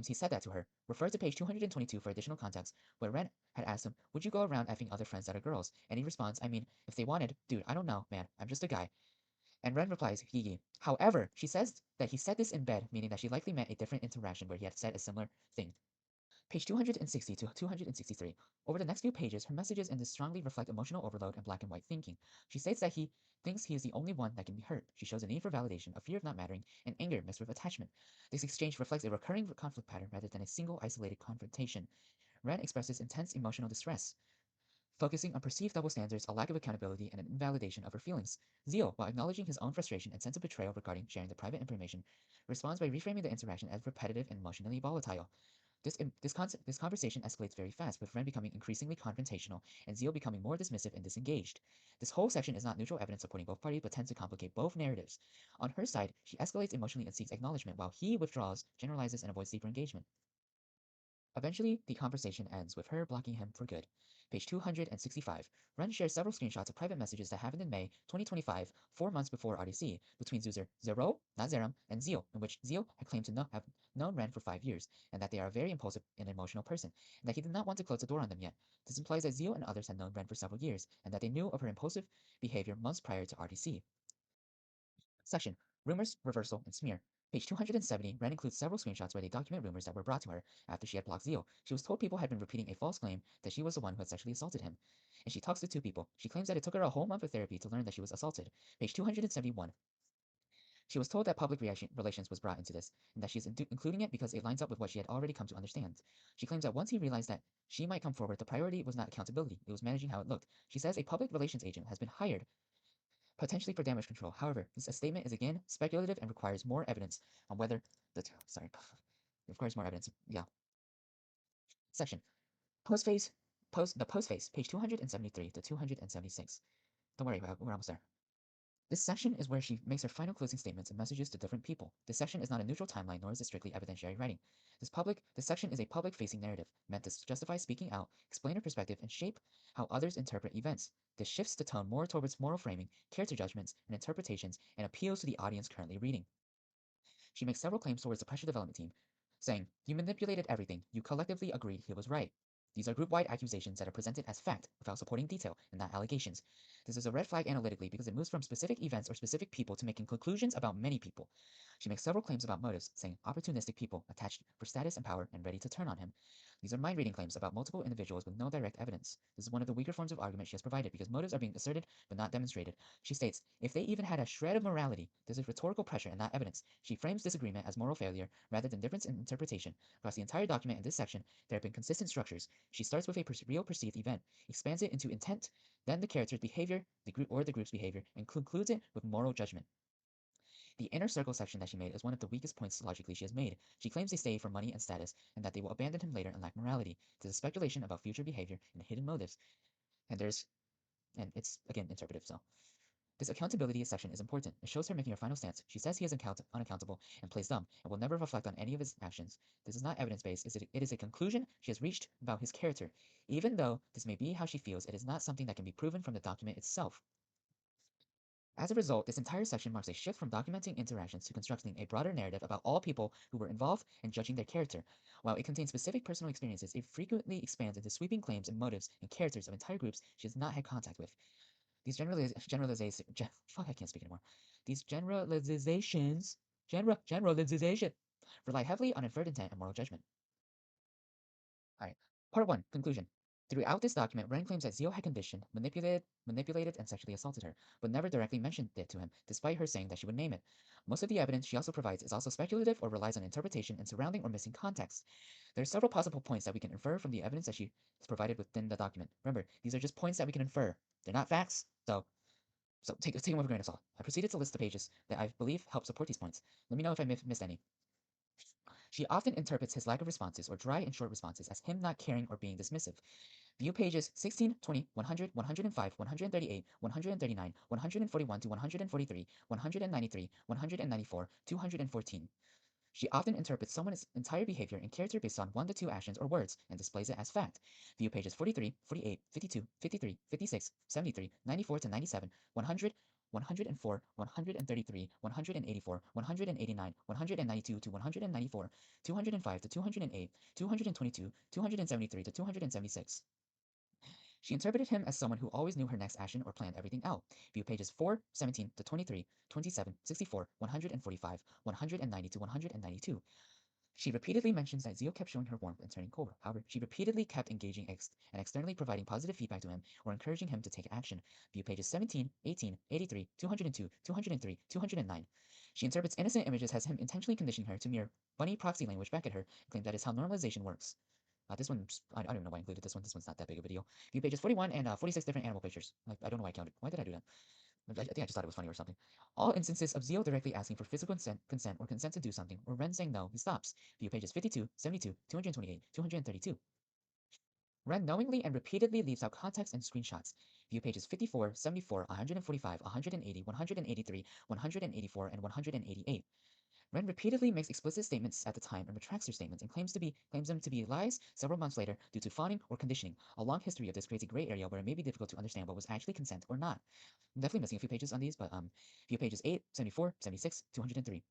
he said that to her. Refer to page 222 for additional context, where Ren had asked him, would you go around effing other friends that are girls? And he responds, I mean, if they wanted, dude, I don't know, man, I'm just a guy. And Ren replies, hee hee. However, she says that he said this in bed, meaning that she likely meant a different interaction where he had said a similar thing. Page 260 to 263. Over the next few pages, her messages in this strongly reflect emotional overload and black and white thinking. She states that he thinks he is the only one that can be hurt. She shows a need for validation, a fear of not mattering, and anger mixed with attachment. This exchange reflects a recurring conflict pattern rather than a single isolated confrontation. Ren expresses intense emotional distress, focusing on perceived double standards, a lack of accountability, and an invalidation of her feelings. Zeal, while acknowledging his own frustration and sense of betrayal regarding sharing the private information, responds by reframing the interaction as repetitive and emotionally volatile. This conversation escalates very fast, with Ren becoming increasingly confrontational and Zeal becoming more dismissive and disengaged. This whole section is not neutral evidence supporting both parties, but tends to complicate both narratives. On her side, she escalates emotionally and seeks acknowledgement, while he withdraws, generalizes, and avoids deeper engagement. Eventually, the conversation ends with her blocking him for good. Page 265. Ren shares several screenshots of private messages that happened in May 2025, 4 months before RDC, between user Zero, not Zerum, and Zeal, in which Zeal had claimed to have known Ren for 5 years, and that they are a very impulsive and emotional person, and that he did not want to close the door on them yet. This implies that Zeal and others had known Ren for several years, and that they knew of her impulsive behavior months prior to RDC. Section: Rumors, Reversal, and Smear. Page 270, Ren includes several screenshots where they document rumors that were brought to her after she had blocked Zeal. She was told people had been repeating a false claim that she was the one who had sexually assaulted him. And she talks to 2 people. She claims that it took her a whole month of therapy to learn that she was assaulted. Page 271. She was told that public relations was brought into this, and that she is including it because it lines up with what she had already come to understand. She claims that once he realized that she might come forward, the priority was not accountability, it was managing how it looked. She says a public relations agent has been hired potentially for damage control. However, this statement is again speculative and requires more evidence on whether the sorry, it requires more evidence. Yeah. Section: Postface, the postface, page 273 to 276. Don't worry, we're almost there. This section is where she makes her final closing statements and messages to different people. This section is not a neutral timeline, nor is it strictly evidentiary writing. This section is a public-facing narrative, meant to justify speaking out, explain her perspective, and shape how others interpret events. This shifts the tone more towards moral framing, character judgments, and interpretations, and appeals to the audience currently reading. She makes several claims towards the pressure development team, saying, "You manipulated everything. You collectively agreed he was right." These are group-wide accusations that are presented as fact without supporting detail and not allegations. This is a red flag analytically because it moves from specific events or specific people to making conclusions about many people. She makes several claims about motives, saying opportunistic people attached for status and power and ready to turn on him. These are mind-reading claims about multiple individuals with no direct evidence. This is one of the weaker forms of argument she has provided because motives are being asserted but not demonstrated. She states, if they even had a shred of morality, this is rhetorical pressure and not evidence. She frames disagreement as moral failure rather than difference in interpretation. Across the entire document in this section, there have been consistent structures. She starts with a real perceived event, expands it into intent, then the character's behavior, the group's behavior, and concludes it with moral judgment. The inner circle section that she made is one of the weakest points logically she has made. She claims they stay for money and status, and that they will abandon him later and lack morality. It is a speculation about future behavior and hidden motives. And it's again interpretive, so. This accountability section is important. It shows her making her final stance. She says he is unaccountable and plays dumb and will never reflect on any of his actions. This is not evidence-based. It is a conclusion she has reached about his character. Even though this may be how she feels, it is not something that can be proven from the document itself. As a result, this entire section marks a shift from documenting interactions to constructing a broader narrative about all people who were involved and judging their character. While it contains specific personal experiences, it frequently expands into sweeping claims and motives and characters of entire groups she has not had contact with. These fuck, I can't speak anymore. These generalizations rely heavily on inferred intent and moral judgment. Alright, Part 1, Conclusion. Throughout this document, Ren claims that Zeal had conditioned, manipulated, and sexually assaulted her, but never directly mentioned it to him, despite her saying that she would name it. Most of the evidence she also provides is also speculative or relies on interpretation and surrounding or missing context. There are several possible points that we can infer from the evidence that she has provided within the document. Remember, these are just points that we can infer. They're not facts, so take them with a grain of salt. I proceeded to list the pages that I believe help support these points. Let me know if I missed any. She often interprets his lack of responses or dry and short responses as him not caring or being dismissive. View pages 16, 20, 100, 105, 138, 139, 141 to 143, 193, 194, 214. She often interprets someone's entire behavior and character based on 1 to 2 actions or words and displays it as fact. View pages 43, 48, 52, 53, 56, 73, 94 to 97, 100, 104, 133, 184, 189, 192 to 194, 205 to 208, 222, 273 to 276. She interpreted him as someone who always knew her next action or planned everything out. View pages 4, 17 to 23, 27, 64, 145, 190 to 192. She repeatedly mentions that Zeal kept showing her warmth and turning colder. However, she repeatedly kept engaging and externally providing positive feedback to him or encouraging him to take action. View pages 17, 18, 83, 202, 203, 209. She interprets innocent images as him intentionally conditioning her to mirror bunny proxy language back at her, and claims that is how normalization works. This one's, I don't even know why I included this one. This one's not that big of a deal. View pages 41 and 46 different animal pictures. I don't know why I counted. Why did I do that? I think I just thought it was funny or something. All instances of Zeal directly asking for physical consent or consent to do something, or Ren saying no, he stops. View pages 52, 72, 228, 232. Ren knowingly and repeatedly leaves out context and screenshots. View pages 54, 74, 145, 180, 183, 184, and 188. Ren repeatedly makes explicit statements at the time and retracts her statements and claims them to be lies several months later due to fawning or conditioning. A long history of this creates a gray area where it may be difficult to understand what was actually consent or not. I'm definitely missing a few pages on these, but view pages 8, 74, 76, 203.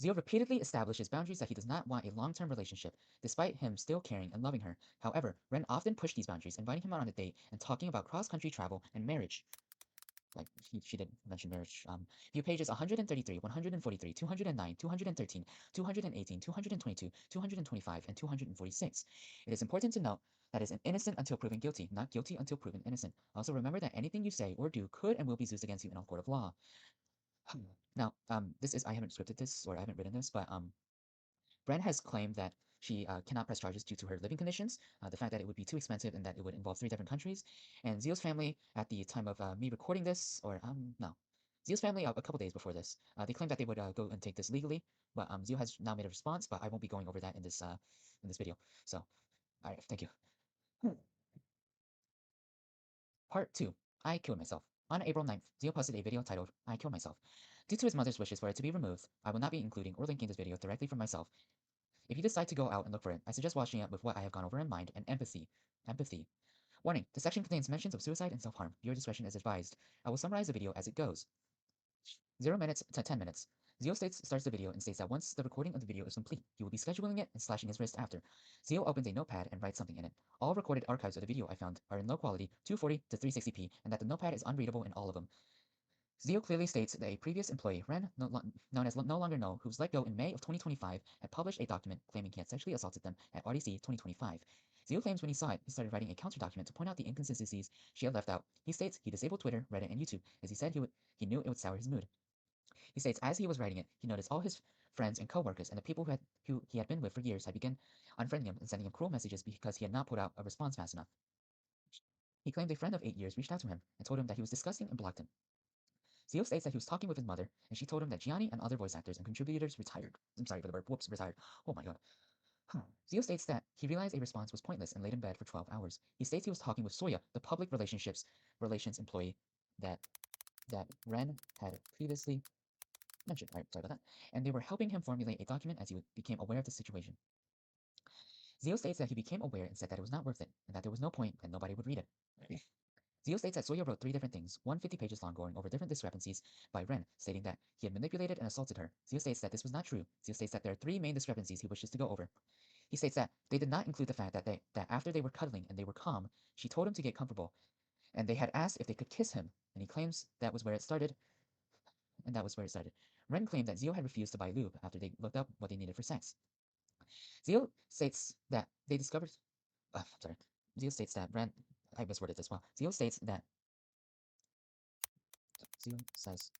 Zeal repeatedly establishes boundaries that he does not want a long-term relationship, despite him still caring and loving her. However, Ren often pushed these boundaries, inviting him out on a date and talking about cross-country travel and marriage. Like, she did mention marriage. View pages 133, 143, 209, 213, 218, 222, 225, and 246. It is important to note that is an innocent until proven guilty, not guilty until proven innocent. Also remember that anything you say or do could and will be used against you in a court of law. Now, I haven't scripted this or I haven't written this, but Bren has claimed that she cannot press charges due to her living conditions, the fact that it would be too expensive and that it would involve 3 different countries. And Zeal's family, at the time of me recording this, or no, Zeal's family a couple days before this, they claimed that they would go and take this legally, but Zeal has now made a response, but I won't be going over that in this video. So, all right, thank you. Part 2. I killed myself. On April 9th, Zeal posted a video titled, I killed myself. Due to his mother's wishes for it to be removed, I will not be including or linking this video directly from myself. If you decide to go out and look for it, I suggest watching it with what I have gone over in mind and empathy. Warning, this section contains mentions of suicide and self-harm. Viewer discretion is advised. I will summarize the video as it goes. 0 minutes to 10 minutes. Zeal starts the video and states that once the recording of the video is complete, he will be scheduling it and slashing his wrist after. Zeal opens a notepad and writes something in it. All recorded archives of the video I found are in low quality, 240 to 360p, and that the notepad is unreadable in all of them. Zeal clearly states that a previous employee, Ren, known as No Longer Know, who was let go in May of 2025, had published a document claiming he had sexually assaulted them at RDC 2025. Zeal claims when he saw it, he started writing a counter document to point out the inconsistencies she had left out. He states he disabled Twitter, Reddit, and YouTube, as he said he knew it would sour his mood. He states as he was writing it, he noticed all his friends and coworkers and the people who he had been with for years had begun unfriending him and sending him cruel messages because he had not put out a response fast enough. He claimed a friend of 8 years reached out to him and told him that he was disgusting and blocked him. Zeal states that he was talking with his mother, and she told him that Gianni and other voice actors and contributors retired. I'm sorry for the word. Whoops, retired. Oh my god. Zeal states that he realized a response was pointless and laid in bed for 12 hours. He states he was talking with Soya, the public relations employee that Ren had previously mentioned. Alright, sorry about that. And they were helping him formulate a document as he became aware of the situation. Zeal states that he became aware and said that it was not worth it, and that there was no point and nobody would read it. Zeal states that Soya wrote 3 different things, one 50 pages long, going over different discrepancies by Ren, stating that he had manipulated and assaulted her. Zeal states that this was not true. Zeal states that there are 3 main discrepancies he wishes to go over. He states that they did not include the fact that after they were cuddling and they were calm, she told him to get comfortable, and they had asked if they could kiss him, and he claims that was where it started, Ren claimed that Zeal had refused to buy lube after they looked up what they needed for sex. Zeal states that they discovered. Sorry. Zeal states that Ren. I misworded this well. Zeal states that Zeal says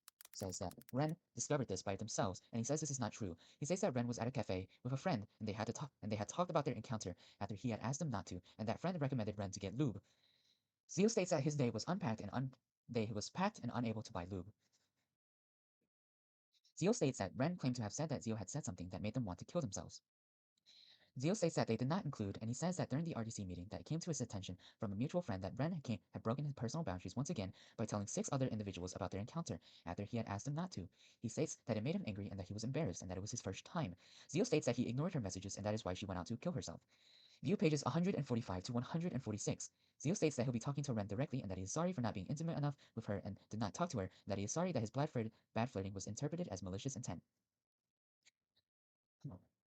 that Ren discovered this by themselves, and he says this is not true. He says that Ren was at a cafe with a friend, and they had talked about their encounter after he had asked them not to, and that friend recommended Ren to get lube. Zeal states that his day was packed and unable to buy lube. Zeal states that Ren claimed to have said that Zeal had said something that made them want to kill themselves. Zeal states that they did not include, and he says that during the RDC meeting that it came to his attention from a mutual friend that Ren had broken his personal boundaries once again by telling 6 other individuals about their encounter after he had asked them not to. He states that it made him angry and that he was embarrassed and that it was his first time. Zeal states that he ignored her messages and that is why she went out to kill herself. View pages 145 to 146. Zeal states that he'll be talking to Ren directly and that he is sorry for not being intimate enough with her and did not talk to her, and that he is sorry that his bad flirting was interpreted as malicious intent.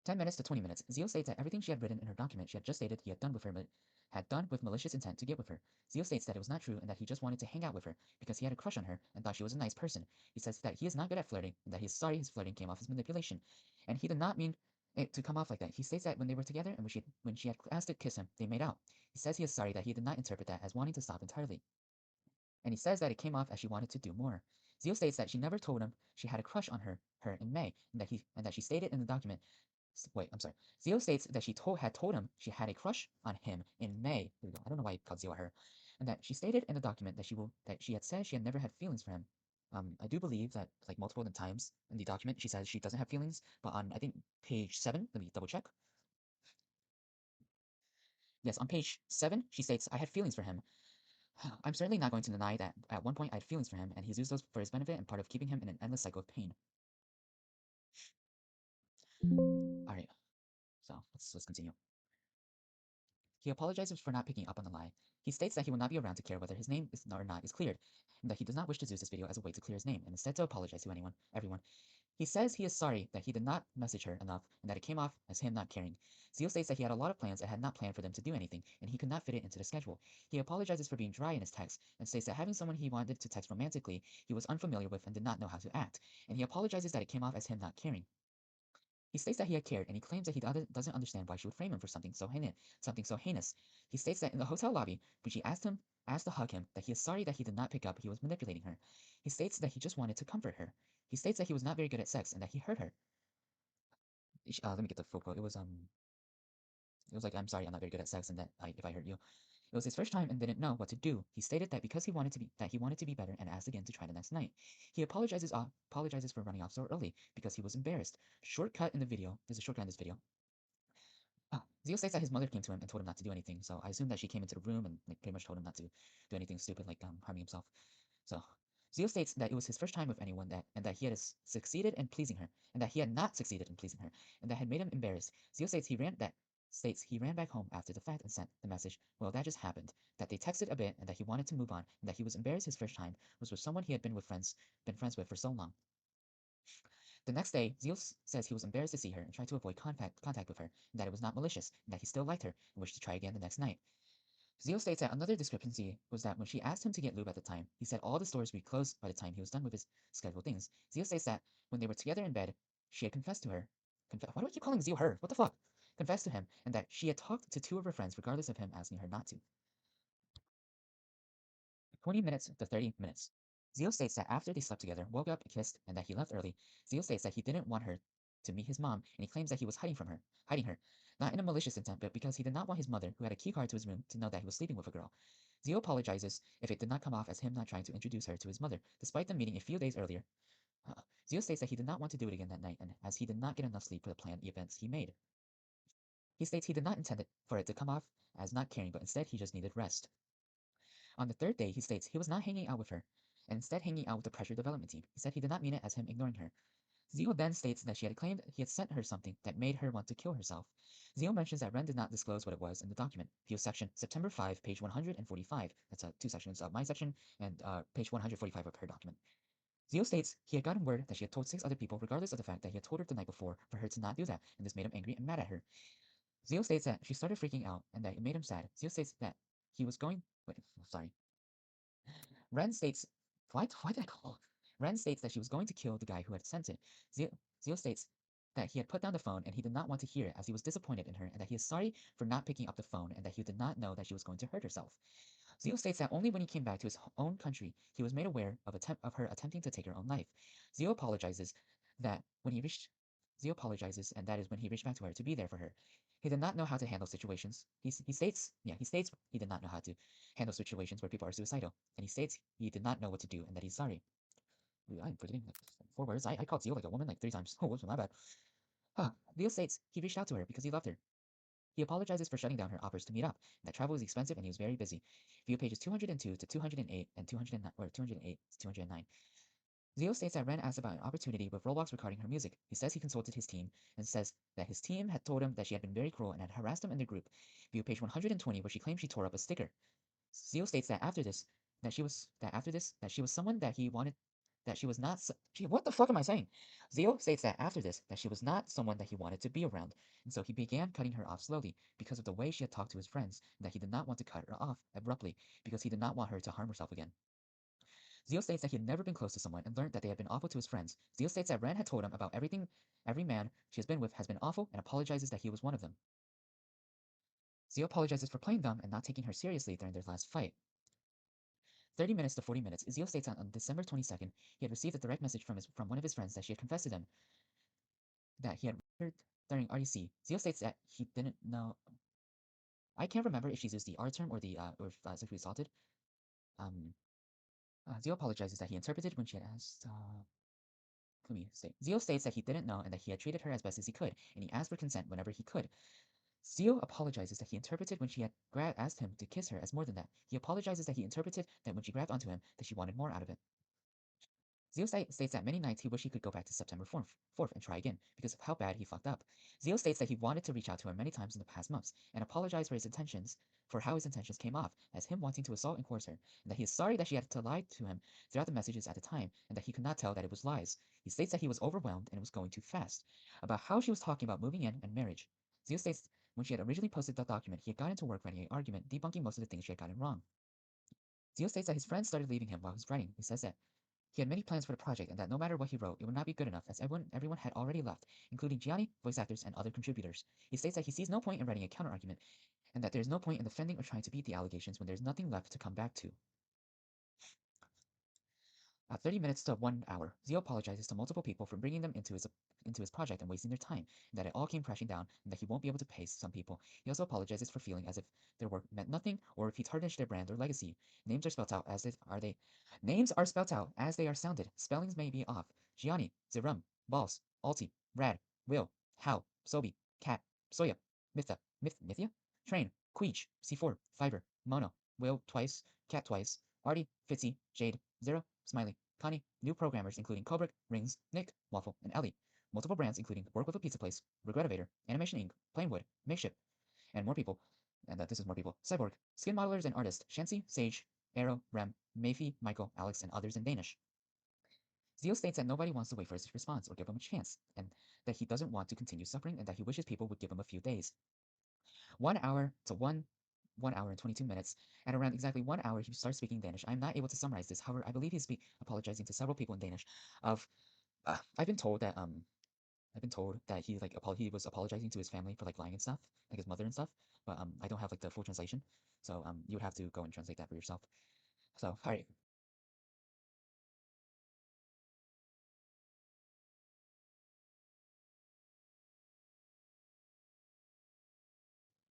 10 minutes to 20 minutes. Zeal states that everything she had written in her document she had just stated he had done with malicious intent to get with her. Zeal states that it was not true and that he just wanted to hang out with her because he had a crush on her and thought she was a nice person. He says that he is not good at flirting and that he is sorry his flirting came off as manipulation. And he did not mean it to come off like that. He states that when they were together and when she had asked to kiss him, they made out. He says he is sorry that he did not interpret that as wanting to stop entirely. And he says that it came off as she wanted to do more. Zeal states that she never told him she had a crush on her in May, and that she stated in the document. Wait, I'm sorry. Zeal states that she had told him she had a crush on him in May. Here we go. I don't know why he called Zeal her, and that she stated in the document that she had said she had never had feelings for him. I do believe that like multiple times in the document she says she doesn't have feelings, but on I think page 7, let me double check. Yes, on page 7 she states I had feelings for him. I'm certainly not going to deny that at one point I had feelings for him, and he's used those for his benefit and part of keeping him in an endless cycle of pain. All right, so let's continue. He apologizes for not picking up on the lie. He states that he will not be around to care whether his name is or not is cleared, and that he does not wish to use this video as a way to clear his name, and instead to apologize to everyone. He says he is sorry that he did not message her enough, and that it came off as him not caring. Zeal states that he had a lot of plans and had not planned for them to do anything, and he could not fit it into the schedule. He apologizes for being dry in his text, and states that having someone he wanted to text romantically he was unfamiliar with and did not know how to act, and he apologizes that it came off as him not caring. He states that he had cared, and he claims that he doesn't understand why she would frame him for something so heinous. He states that in the hotel lobby, when she asked to hug him, that he is sorry that he did not pick up he was manipulating her. He states that he just wanted to comfort her. He states that he was not very good at sex and that he hurt her. Let me get the full quote. It was like, I'm sorry, I'm not very good at sex, and that if I hurt you. It was his first time and didn't know what to do. He stated that because he wanted to be better and asked again to try the next night. He apologizes for running off so early because he was embarrassed. Shortcut in the video. There's a shortcut in this video. Zeal states that his mother came to him and told him not to do anything, so I assume that she came into the room and like pretty much told him not to do anything stupid like harming himself. So Zeal states that it was his first time with anyone and that he had succeeded in pleasing her, and that he had not succeeded in pleasing her, and that had made him embarrassed. Zeal states he ran back home after the fact and sent the message, well, that just happened, that they texted a bit and that he wanted to move on, and that he was embarrassed his first time was with someone he had been friends with for so long. The next day, Zeal says he was embarrassed to see her and tried to avoid contact with her, and that it was not malicious, and that he still liked her and wished to try again the next night. Zeal states that another discrepancy was that when she asked him to get lube at the time, he said all the stores would be closed by the time he was done with his scheduled things. Zeal states that when they were together in bed, she had confessed to her. Why do I keep calling Zeal her? What the fuck? Confessed to him, and that she had talked to 2 of her friends regardless of him asking her not to. 20 minutes to 30 minutes. Zeal states that after they slept together, woke up, kissed, and that he left early. Zeal states that he didn't want her to meet his mom, and he claims that he was hiding her, not in a malicious intent, but because he did not want his mother, who had a key card to his room, to know that he was sleeping with a girl. Zeal apologizes if it did not come off as him not trying to introduce her to his mother, despite them meeting a few days earlier. Zeal states that he did not want to do it again that night, and as he did not get enough sleep for the planned events he made. He states he did not intend for it to come off as not caring, but instead he just needed rest. On the 3rd day, he states he was not hanging out with her, and instead hanging out with the pressure development team. He said he did not mean it as him ignoring her. Zeal then states that she had claimed he had sent her something that made her want to kill herself. Zeal mentions that Ren did not disclose what it was in the document. View section September 5, page 145. That's 2 sections of my section and page 145 of her document. Zeal states he had gotten word that she had told 6 other people, regardless of the fact that he had told her the night before for her to not do that, and this made him angry and mad at her. Zeal states that she started freaking out and that it made him sad. Zeal states that he was going. Wait, sorry. Ren states, why did I call? Ren states that she was going to kill the guy who had sent it. Zeal states that he had put down the phone and he did not want to hear it as he was disappointed in her, and that he is sorry for not picking up the phone and that he did not know that she was going to hurt herself. Zeal states that only when he came back to his own country he was made aware of her attempting to take her own life. Zeal apologizes that when he reached Zeal apologizes, and that is when he reached back to her to be there for her. He did not know how to handle situations. He states he did not know how to handle situations where people are suicidal, and he states he did not know what to do and that he's sorry. I'm forgetting like 4 words. I called Zeal like a woman like 3 times. Oh, whoops, my bad. Zeal states he reached out to her because he loved her. He apologizes for shutting down her offers to meet up, and that travel was expensive and he was very busy. View pages 202 to 208 and 209, or 208 to 209. Zeal states that Ren asked about an opportunity with Roblox regarding her music. He says he consulted his team and says that his team had told him that she had been very cruel and had harassed him in their group. View page 120, where she claims she tore up a sticker. Zeal states that after this, that she was someone that he wanted, that she was not. Gee, what the fuck am I saying? Zeal states that after this, that she was not someone that he wanted to be around, and so he began cutting her off slowly because of the way she had talked to his friends, and that he did not want to cut her off abruptly because he did not want her to harm herself again. Zeal states that he had never been close to someone and learned that they had been awful to his friends. Zeal states that Ren had told him about everything every man she has been with has been awful and apologizes that he was one of them. Zeal apologizes for playing dumb and not taking her seriously during their last fight. 30 minutes to 40 minutes, Zeal states that on December 22nd, he had received a direct message from one of his friends that she had confessed to them that he had heard during REC. Zeal states that he didn't know. I can't remember if she's used the R term or the or if sexually assaulted. Um, Zeal apologizes that he interpreted when she had asked. Let me state. Zeal states that he didn't know and that he had treated her as best as he could, and he asked for consent whenever he could. Zeal apologizes that he interpreted when she had asked him to kiss her as more than that. He apologizes that he interpreted that when she grabbed onto him, that she wanted more out of it. Zeal states that many nights he wished he could go back to September 4th and try again because of how bad he fucked up. Zeal states that he wanted to reach out to her many times in the past months and apologize for how his intentions came off as him wanting to assault and coerce her, and that he is sorry that she had to lie to him throughout the messages at the time and that he could not tell that it was lies. He states that he was overwhelmed and it was going too fast. About how she was talking about moving in and marriage. Zeal states when she had originally posted the document, he had gotten to work writing an argument debunking most of the things she had gotten wrong. Zeal states that his friends started leaving him while he was writing. He says that he had many plans for the project and that no matter what he wrote, it would not be good enough as everyone had already left, including Gianni, voice actors, and other contributors. He states that he sees no point in writing a counterargument and that there is no point in defending or trying to beat the allegations when there is nothing left to come back to. 30 minutes to 1 hour, Zeal apologizes to multiple people for bringing them into his project and wasting their time, and that it all came crashing down, and that he won't be able to pay some people. He also apologizes for feeling as if their work meant nothing, or if he tarnished their brand or legacy. Names are spelled out as they are sounded. Spellings may be off. Gianni, Zerum, Balls, Alti, Rad, Will, Hal, Sobi, Cat, Soya, Mythia, Train, Queech, C4, Fiverr, Mono, Will twice, Cat twice, Artie, Fitzy, Jade, Zero, Smiley, Connie, new programmers including Kubrick, Rings, Nick, Waffle, and Ellie. Multiple brands including Work with a Pizza Place, Regretivator, Animation Inc., Plainwood, Makeship, and more people. And this is more people. Cyborg, skin modelers and artists, Shancy, Sage, Arrow, Rem, Mayfi, Michael, Alex, and others in Danish. Zeal states that nobody wants to wait for his response or give him a chance, and that he doesn't want to continue suffering, and that he wishes people would give him a few days. 1 hour to 1 hour and 22 minutes. At around exactly 1 hour, he starts speaking Danish. I'm not able to summarize this. However, I believe he's apologizing to several people in Danish. Of, I've been told that he was apologizing to his family for like lying and stuff, like his mother and stuff. But I don't have like the full translation, so you would have to go and translate that for yourself. So, all right.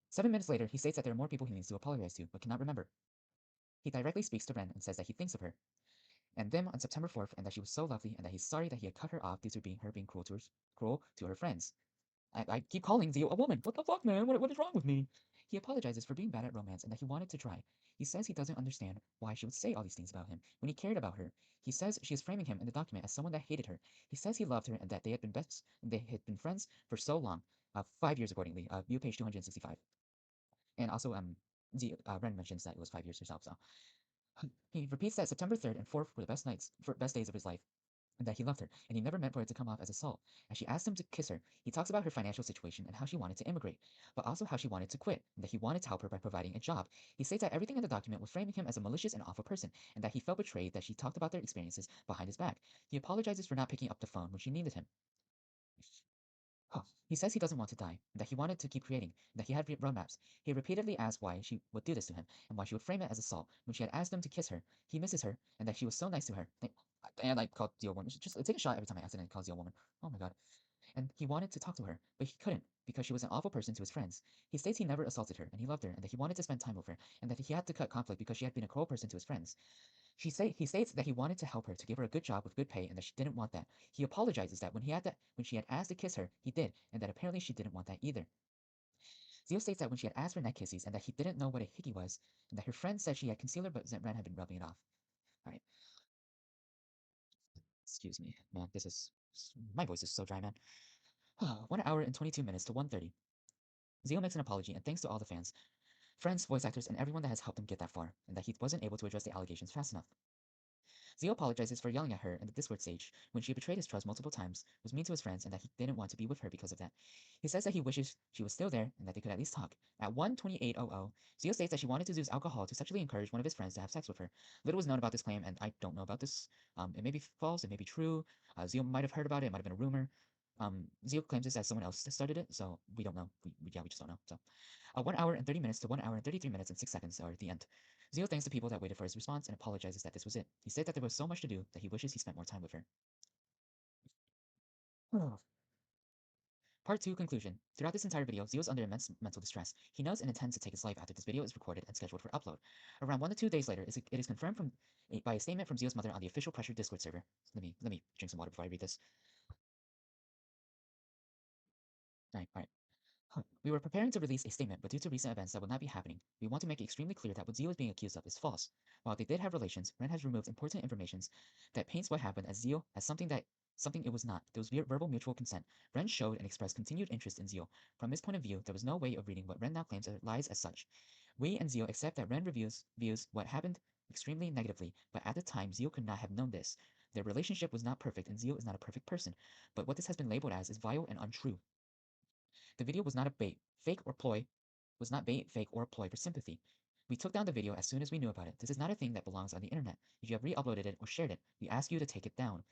Seven minutes later, he states that there are more people he needs to apologize to, but cannot remember. He directly speaks to Ren and says that he thinks of her, and them on September 4th, and that she was so lovely, and that he's sorry that he had cut her off due to her being cruel to her friends. I keep calling Zeal a woman. What the fuck, man? What is wrong with me? He apologizes for being bad at romance and that he wanted to try. He says he doesn't understand why she would say all these things about him when he cared about her. He says she is framing him in the document as someone that hated her. He says he loved her and that they had been friends for so long. 5 years accordingly. View page 265. And also, Ren mentions that it was 5 years herself. So he repeats that September 3rd and 4th were the best days of his life, and that he loved her, and he never meant for it to come off as assault. As she asked him to kiss her, he talks about her financial situation and how she wanted to immigrate, but also how she wanted to quit, and that he wanted to help her by providing a job. He states that everything in the document was framing him as a malicious and awful person, and that he felt betrayed that she talked about their experiences behind his back. He apologizes for not picking up the phone when she needed him. Oh, he says he doesn't want to die, that he wanted to keep creating, that he had roadmaps. He repeatedly asked why she would do this to him, and why she would frame it as assault when she had asked him to kiss her. He misses her, and that she was so nice to her. And I called Zeal woman. Just take a shot every time I accidentally call Zeal woman. Oh my god. And he wanted to talk to her, but he couldn't, because she was an awful person to his friends. He states he never assaulted her, and he loved her, and that he wanted to spend time with her, and that he had to cut conflict because she had been a cruel person to his friends. He states that he wanted to help her to give her a good job with good pay and that she didn't want that. He apologizes that when she had asked to kiss her, he did, and that apparently she didn't want that either. Zeal states that when she had asked for neck kisses and that he didn't know what a hickey was, and that her friend said she had concealer but Ren had been rubbing it off. Alright. Excuse me. Man, this is... My voice is so dry, man. 1 hour and 22 minutes to 1:30. Zeal makes an apology and thanks to all the fans, friends, voice actors, and everyone that has helped him get that far, and that he wasn't able to address the allegations fast enough. Zeal apologizes for yelling at her in the Discord stage when she betrayed his trust multiple times, was mean to his friends, and that he didn't want to be with her because of that. He says that he wishes she was still there and that they could at least talk. At 1:28:00, Zeal states that she wanted to use alcohol to sexually encourage one of his friends to have sex with her. Little was known about this claim, and I don't know about this. It may be false, it may be true. Zeal might have heard about it, it might have been a rumor. Zeal claims this as someone else started it, so we don't know. We just don't know. So, 1 hour and 30 minutes to 1 hour and 33 minutes and 6 seconds are the end. Zeal thanks the people that waited for his response and apologizes that this was it. He said that there was so much to do that he wishes he spent more time with her. Part 2 Conclusion. Throughout this entire video, Zeal is under immense mental distress. He knows and intends to take his life after this video is recorded and scheduled for upload. Around 1 to 2 days later, it is confirmed by a statement from Zeal's mother on the official Pressure Discord server. Let me drink some water before I read this. Alright. We were preparing to release a statement, but due to recent events that will not be happening, we want to make it extremely clear that what Zeal is being accused of is false. While they did have relations, Ren has removed important information that paints what happened as Zeal as something it was not. There was verbal mutual consent. Ren showed and expressed continued interest in Zeal. From his point of view, there was no way of reading what Ren now claims lies as such. We and Zeal accept that Ren views what happened extremely negatively, but at the time, Zeal could not have known this. Their relationship was not perfect, and Zeal is not a perfect person, but what this has been labeled as is vile and untrue. The video was not a bait, fake or ploy, was not bait, fake, or a ploy for sympathy. We took down the video as soon as we knew about it. This is not a thing that belongs on the internet. If you have re-uploaded it or shared it, we ask you to take it down.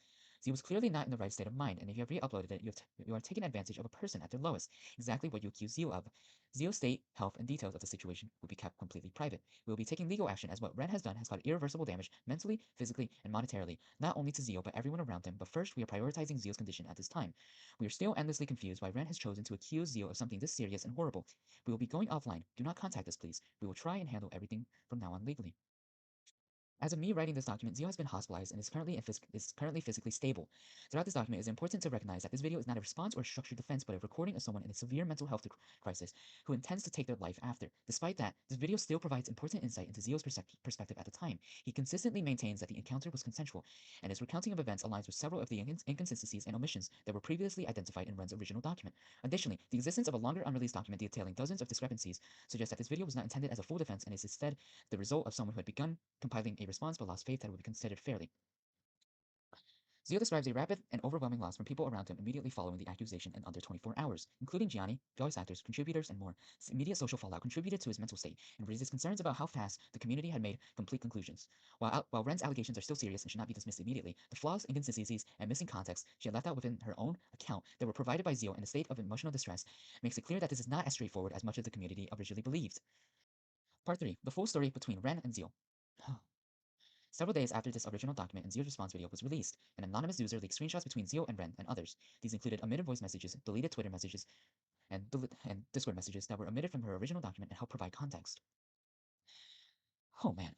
Z was clearly not in the right state of mind, and if you have re-uploaded it, you are taking advantage of a person at their lowest, exactly what you accuse Zeal of. Zeal's state, health, and details of the situation will be kept completely private. We will be taking legal action as what Ren has done has caused irreversible damage mentally, physically, and monetarily, not only to Zeal, but everyone around him. But first, we are prioritizing Zeal's condition at this time. We are still endlessly confused why Ren has chosen to accuse Zeal of something this serious and horrible. We will be going offline. Do not contact us, please. We will try and handle everything from now on legally. As of me writing this document, Zeal has been hospitalized and is currently physically stable. Throughout this document, it is important to recognize that this video is not a response or a structured defense, but a recording of someone in a severe mental health crisis who intends to take their life after. Despite that, this video still provides important insight into Zeal's perspective at the time. He consistently maintains that the encounter was consensual, and his recounting of events aligns with several of the inconsistencies and omissions that were previously identified in Ren's original document. Additionally, the existence of a longer unreleased document detailing dozens of discrepancies suggests that this video was not intended as a full defense and is instead the result of someone who had begun compiling a response but lost faith that it would be considered fairly. Zeal describes a rapid and overwhelming loss from people around him immediately following the accusation in under 24 hours, including Gianni, voice actors, contributors, and more. This immediate social fallout contributed to his mental state and raises concerns about how fast the community had made complete conclusions. While Ren's allegations are still serious and should not be dismissed immediately, the flaws, inconsistencies, and missing context she had left out within her own account that were provided by Zeal in a state of emotional distress makes it clear that this is not as straightforward as much of the community originally believed. Part 3. The full story between Ren and Zeal. Several days after this original document and Zeal's response video was released, an anonymous user leaked screenshots between Zeal and Ren and others. These included omitted voice messages, deleted Twitter messages, and Discord messages that were omitted from her original document and helped provide context. Oh man.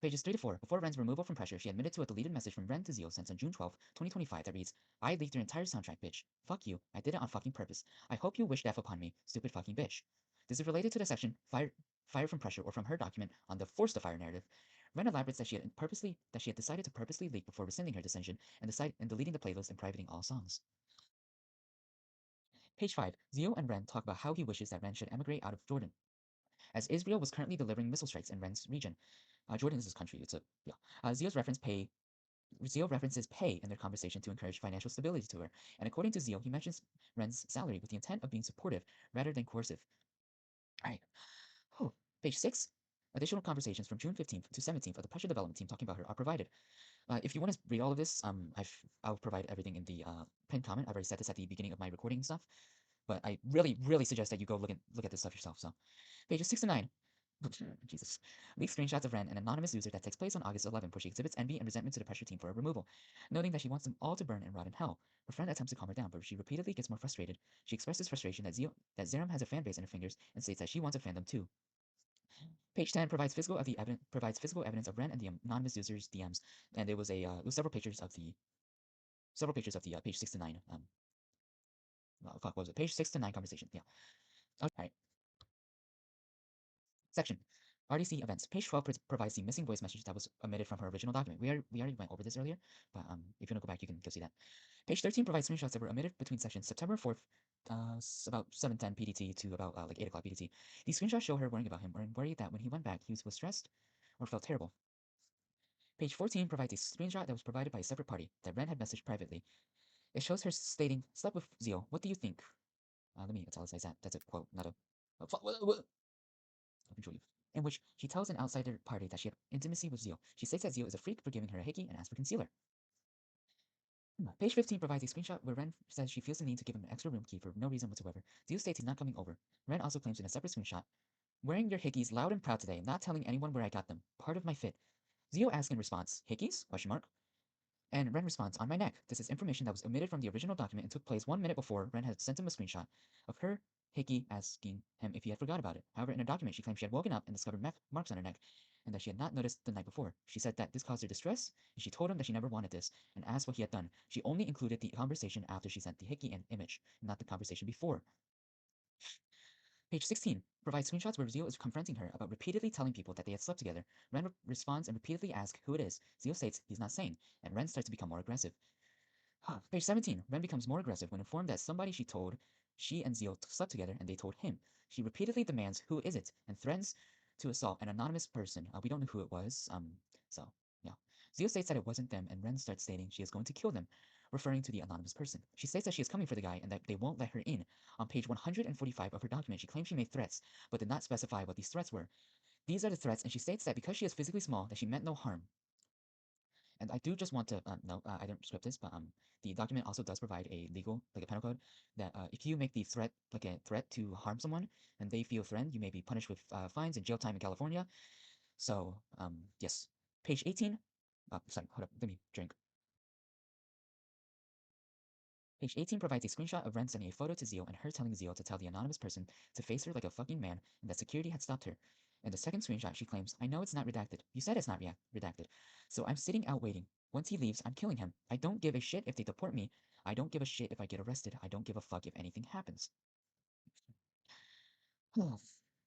Pages 3 to 4. Before Ren's removal from Pressure, she admitted to a deleted message from Ren to Zeal sent on June 12, 2025 that reads, I leaked your entire soundtrack, bitch. Fuck you. I did it on fucking purpose. I hope you wish death upon me, stupid fucking bitch. This is related to the section Fire from Pressure or from her document on the Force to Fire narrative. Ren elaborates that she had decided to purposely leak before rescinding her decision and deleting the playlist and privating all songs. Page 5. Zeal and Ren talk about how he wishes that Ren should emigrate out of Jordan, as Israel was currently delivering missile strikes in Ren's region. Jordan is his country. Zeal references pay in their conversation to encourage financial stability to her, and according to Zeal, he mentions Ren's salary with the intent of being supportive rather than coercive. Alright. Page 6. Additional conversations from June 15th to 17th of the Pressure Development Team talking about her are provided. If you want to read all of this, I'll provide everything in the pinned comment. I've already said this at the beginning of my recording and stuff, but I really, really suggest that you go look at this stuff yourself. So, pages 6 to 9. Jesus. Leaked screenshots of Ren, an anonymous user that takes place on August 11th, where she exhibits envy and resentment to the Pressure Team for her removal, noting that she wants them all to burn and rot in hell. Her friend attempts to calm her down, but she repeatedly gets more frustrated. She expresses frustration that Zeram has a fan base in her fingers and states that she wants a fandom too. Page 10 provides physical evidence of Ren and the anonymous user's DMs, and it was several pictures of the page 6 to 9 Fuck, what was it? Page 6 to 9 conversation. Yeah. Alright. Section. RDC events. Page 12 provides the missing voice message that was omitted from her original document. We already went over this earlier, but if you want to go back, you can go see that. Page 13 provides screenshots that were omitted between sections September 4th, about 7:10 PDT to about like 8 o'clock PDT. These screenshots show her worrying about him, or worried that when he went back, he was stressed or felt terrible. Page 14 provides a screenshot that was provided by a separate party that Ren had messaged privately. It shows her stating, "Slept with Zeal. What do you think?" Let me italicize that. That's a quote, not a. What? I'll control you. In which she tells an outsider party that she had intimacy with Zeal. She states that Zeal is a freak for giving her a hickey and asks for concealer. Page 15 provides a screenshot where Ren says she feels the need to give him an extra room key for no reason whatsoever. Zeal states he's not coming over. Ren also claims in a separate screenshot, "Wearing your hickeys loud and proud today, not telling anyone where I got them. Part of my fit." Zeal asks in response, "Hickeys?" Question mark. And Ren responds, "On my neck." This is information that was omitted from the original document and took place 1 minute before Ren had sent him a screenshot of her hickey asking him if he had forgot about it. However, in her document, she claimed she had woken up and discovered marks on her neck and that she had not noticed the night before. She said that this caused her distress, and she told him that she never wanted this and asked what he had done. She only included the conversation after she sent the hickey image, not the conversation before. Page 16 provides screenshots where Zeal is confronting her about repeatedly telling people that they had slept together. Ren responds and repeatedly asks who it is. Zeal states he's not saying, and Ren starts to become more aggressive. Page 17. Ren becomes more aggressive when informed that somebody she told she and Zeal slept together and they told him. She repeatedly demands who is it and threatens to assault an anonymous person. We don't know who it was. So yeah. Zeal states that it wasn't them, and Ren starts stating she is going to kill them, referring to the anonymous person. She states that she is coming for the guy and that they won't let her in. On page 145 of her document, she claims she made threats, but did not specify what these threats were. These are the threats, and she states that because she is physically small, that she meant no harm. And I do just want to note, I didn't script this, but the document also does provide a legal, like a penal code, that if you make the threat, like a threat to harm someone, and they feel threatened, you may be punished with fines and jail time in California. So, yes. Page 18. Sorry, hold up, let me drink. Page 18 provides a screenshot of Ren sending a photo to Zeal and her telling Zeal to tell the anonymous person to face her like a fucking man and that security had stopped her. In the second screenshot, she claims, "I know it's not redacted. You said it's not redacted. So I'm sitting out waiting. Once he leaves, I'm killing him. I don't give a shit if they deport me. I don't give a shit if I get arrested. I don't give a fuck if anything happens."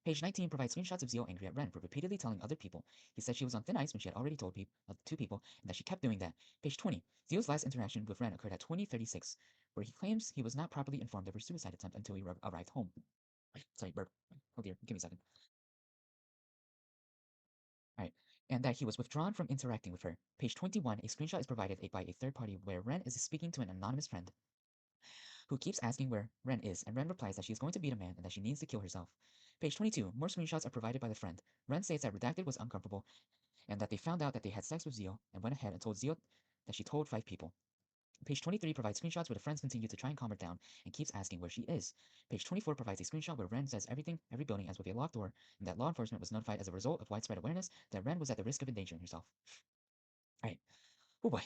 Page 19 provides screenshots of Zeal angry at Ren for repeatedly telling other people he said she was on thin ice when she had already told 2 people, and that she kept doing that. Page 20. Zeal's last interaction with Ren occurred at 20:36, where he claims he was not properly informed of her suicide attempt until he arrived home. Sorry, burp. Oh dear, give me a second. Alright, and that he was withdrawn from interacting with her. Page 21, a screenshot is provided by a third party where Ren is speaking to an anonymous friend who keeps asking where Ren is, and Ren replies that she is going to beat a man and that she needs to kill herself. Page 22, more screenshots are provided by the friend. Ren states that Redacted was uncomfortable and that they found out that they had sex with Zeal and went ahead and told Zeal that she told 5 people. Page 23 provides screenshots where the friends continue to try and calm her down and keeps asking where she is. Page 24 provides a screenshot where Ren says every building ends with a locked door, and that law enforcement was notified as a result of widespread awareness that Ren was at the risk of endangering herself. Alright. Oh boy.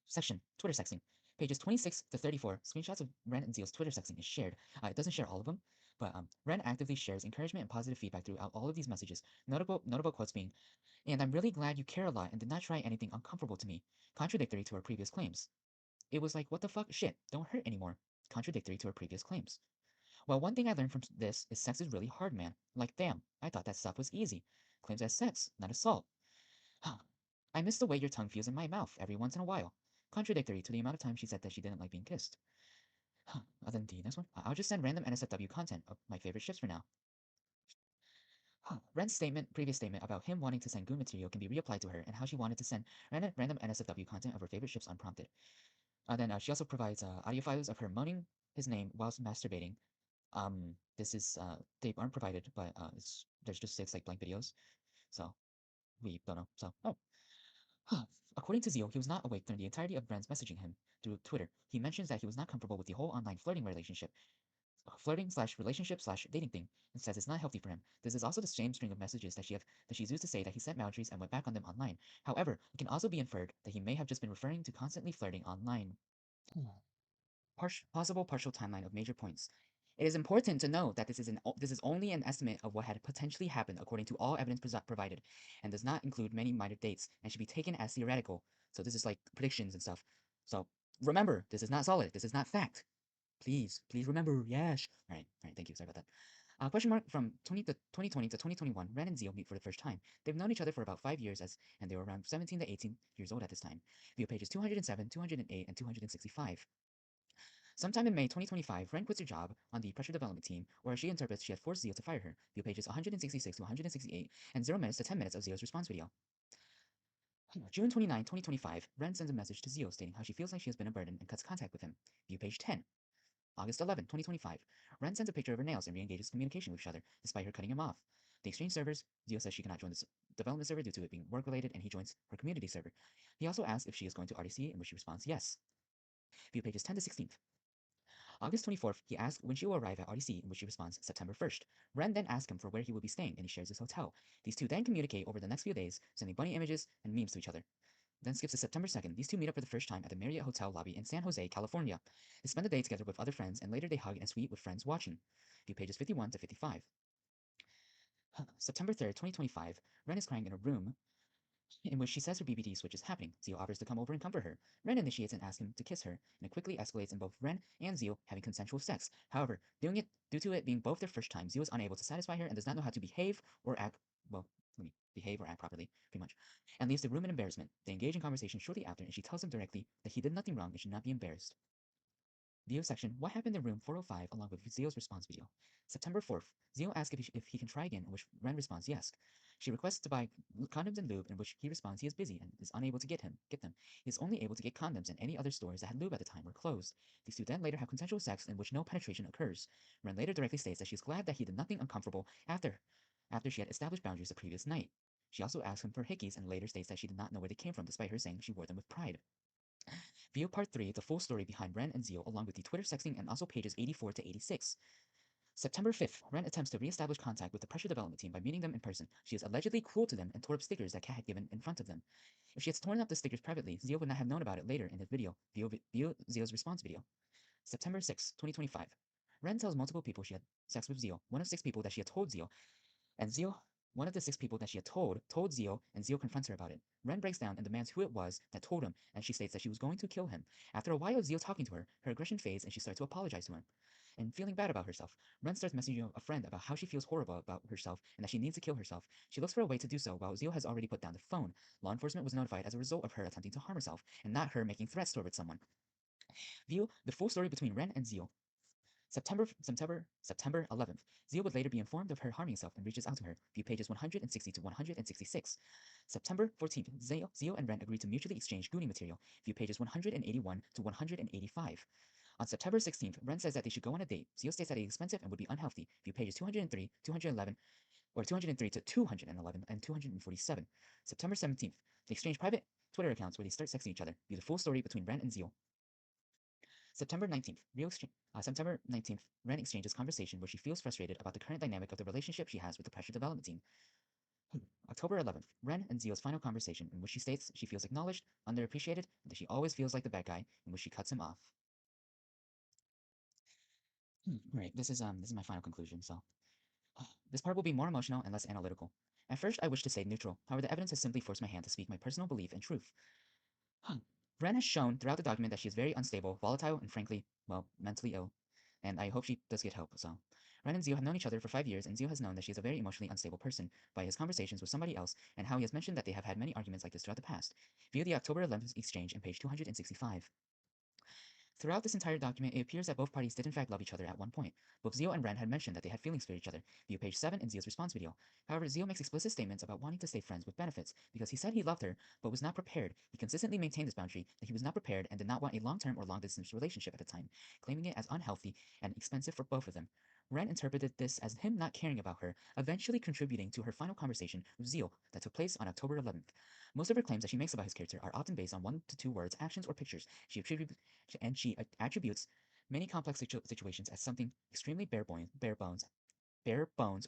Section. Twitter sexting. Pages 26 to 34, screenshots of Ren and Zeal's Twitter sexting is shared. It doesn't share all of them, but Ren actively shares encouragement and positive feedback throughout all of these messages. Notable quotes being, "And I'm really glad you care a lot and did not try anything uncomfortable to me," contradictory to her previous claims. It was like, what the fuck? Shit, don't hurt anymore. Contradictory to her previous claims. "Well, one thing I learned from this is sex is really hard, man. Like, damn, I thought that stuff was easy." Claims as sex, not assault. "I miss the way your tongue feels in my mouth every once in a while." Contradictory to the amount of time she said that she didn't like being kissed. Then the next one. "I'll just send random NSFW content of my favorite ships for now." Ren's previous statement about him wanting to send goon material can be reapplied to her and how she wanted to send random NSFW content of her favorite ships unprompted. Then she also provides audio files of her moaning his name whilst masturbating. This is they aren't provided, but there's just 6 like blank videos, so we don't know. So according to Zeal, he was not awake during the entirety of Ren's messaging him through Twitter. He mentions that he was not comfortable with the whole online flirting/relationship/dating thing, and says it's not healthy for him. This is also the same string of messages that she's used to say that he set boundaries and went back on them online. However, it can also be inferred that he may have just been referring to constantly flirting online. Possible partial timeline of major points. It is important to note that this is only an estimate of what had potentially happened according to all evidence provided, and does not include many minor dates, and should be taken as theoretical. So this is like predictions and stuff. So remember, this is not solid. This is not fact. Please, please remember. Yes. All right. Thank you. Sorry about that. Question mark from 2020 to 2021. Ren and Zeal meet for the first time. They've known each other for about 5 years, and they were around 17 to 18 years old at this time. View pages 207, 208, and 265. Sometime in May 2025, Ren quits her job on the pressure development team, or as she interprets, she had forced Zeal to fire her. View pages 166 to 168, and 0 minutes to 10 minutes of Zeal's response video. June 29, 2025, Ren sends a message to Zeal stating how she feels like she has been a burden and cuts contact with him. View page 10. August 11, 2025, Ren sends a picture of her nails and re-engages communication with each other, despite her cutting him off. They exchange servers. Zeal says she cannot join the development server due to it being work-related, and he joins her community server. He also asks if she is going to RDC, in which she responds yes. View pages 10 to 16. August 24th, he asks when she will arrive at RDC, in which she responds September 1st. Ren then asks him for where he will be staying, and he shares his hotel. These two then communicate over the next few days, sending bunny images and memes to each other. Then skips to September 2nd. These two meet up for the first time at the Marriott Hotel lobby in San Jose, California. They spend the day together with other friends, and later they hug and sweet with friends watching. View pages 51 to 55. September 3rd, 2025, Ren is crying in a room in which she says her BBD switch is happening. Zeal offers to come over and comfort her. Ren initiates and asks him to kiss her, and it quickly escalates in both Ren and Zeal having consensual sex. However, doing it due to it being both their first time, Zeal is unable to satisfy her and does not know how to behave or act properly, pretty much, and leaves the room in embarrassment. They engage in conversation shortly after, and she tells him directly that he did nothing wrong and should not be embarrassed. Video section, what happened in room 405, along with Zeal's response video. September 4th, Zeal asks if he can try again, in which Ren responds yes. She requests to buy condoms and lube, in which he responds he is busy and is unable to get them. He is only able to get condoms, and any other stores that had lube at the time were closed. These two then later have consensual sex in which no penetration occurs. Ren later directly states that she is glad that he did nothing uncomfortable after she had established boundaries the previous night. She also asks him for hickeys and later states that she did not know where they came from, despite her saying she wore them with pride. View part 3, the full story behind Ren and Zeal, along with the Twitter sexting and also pages 84 to 86. September 5th, Ren attempts to re-establish contact with the pressure development team by meeting them in person. She is allegedly cruel to them and tore up stickers that Kat had given in front of them. If she had torn up the stickers privately, Zeal would not have known about it later in his video. View Zeal's response video. September 6, 2025. Ren tells multiple people she had sex with Zeal, one of 6 people that she had told Zeal, and Zeal, one of the 6 people that she had told Zeal, and Zeal confronts her about it. Ren breaks down and demands who it was that told him, and she states that she was going to kill him. After a while of Zeal talking to her, her aggression fades and she starts to apologize to him. And feeling bad about herself, Ren starts messaging a friend about how she feels horrible about herself and that she needs to kill herself. She looks for a way to do so while Zeal has already put down the phone. Law enforcement was notified as a result of her attempting to harm herself, and not her making threats towards someone. View the full story between Ren and Zeal. September 11th. Zeal would later be informed of her harming herself and reaches out to her. View pages 160 to 166. September 14th. Zeal and Ren agreed to mutually exchange gooning material. View pages 181 to 185. On September 16th, Ren says that they should go on a date. Zeal states that it is expensive and would be unhealthy. View pages 203, 211, or 203 to 211 and 247. September 17th. They exchange private Twitter accounts where they start sexting each other. View the full story between Ren and Zeal. September 19th, Ren exchanges conversation where she feels frustrated about the current dynamic of the relationship she has with the pressure development team. October 11th, Ren and Zeal's final conversation in which she states she feels acknowledged, underappreciated, and that she always feels like the bad guy, in which she cuts him off. Right, this is my final conclusion, so this part will be more emotional and less analytical. At first, I wish to stay neutral. However, the evidence has simply forced my hand to speak my personal belief and truth. Ren has shown throughout the document that she is very unstable, volatile, and frankly, well, mentally ill. And I hope she does get help, so. Ren and Zeal have known each other for 5 years, and Zeal has known that she is a very emotionally unstable person by his conversations with somebody else and how he has mentioned that they have had many arguments like this throughout the past. View the October 11th exchange in page 265. Throughout this entire document, it appears that both parties did in fact love each other at one point. Both Zeal and Ren had mentioned that they had feelings for each other. View page 7 in Zeal's response video. However, Zeal makes explicit statements about wanting to stay friends with benefits, because he said he loved her, but was not prepared. He consistently maintained this boundary that he was not prepared and did not want a long-term or long-distance relationship at the time, claiming it as unhealthy and expensive for both of them. Ren interpreted this as him not caring about her, eventually contributing to her final conversation with Zeal that took place on October 11th. Most of her claims that she makes about his character are often based on 1 to 2 words, actions, or pictures. She attributes many complex situations as something extremely bare bones,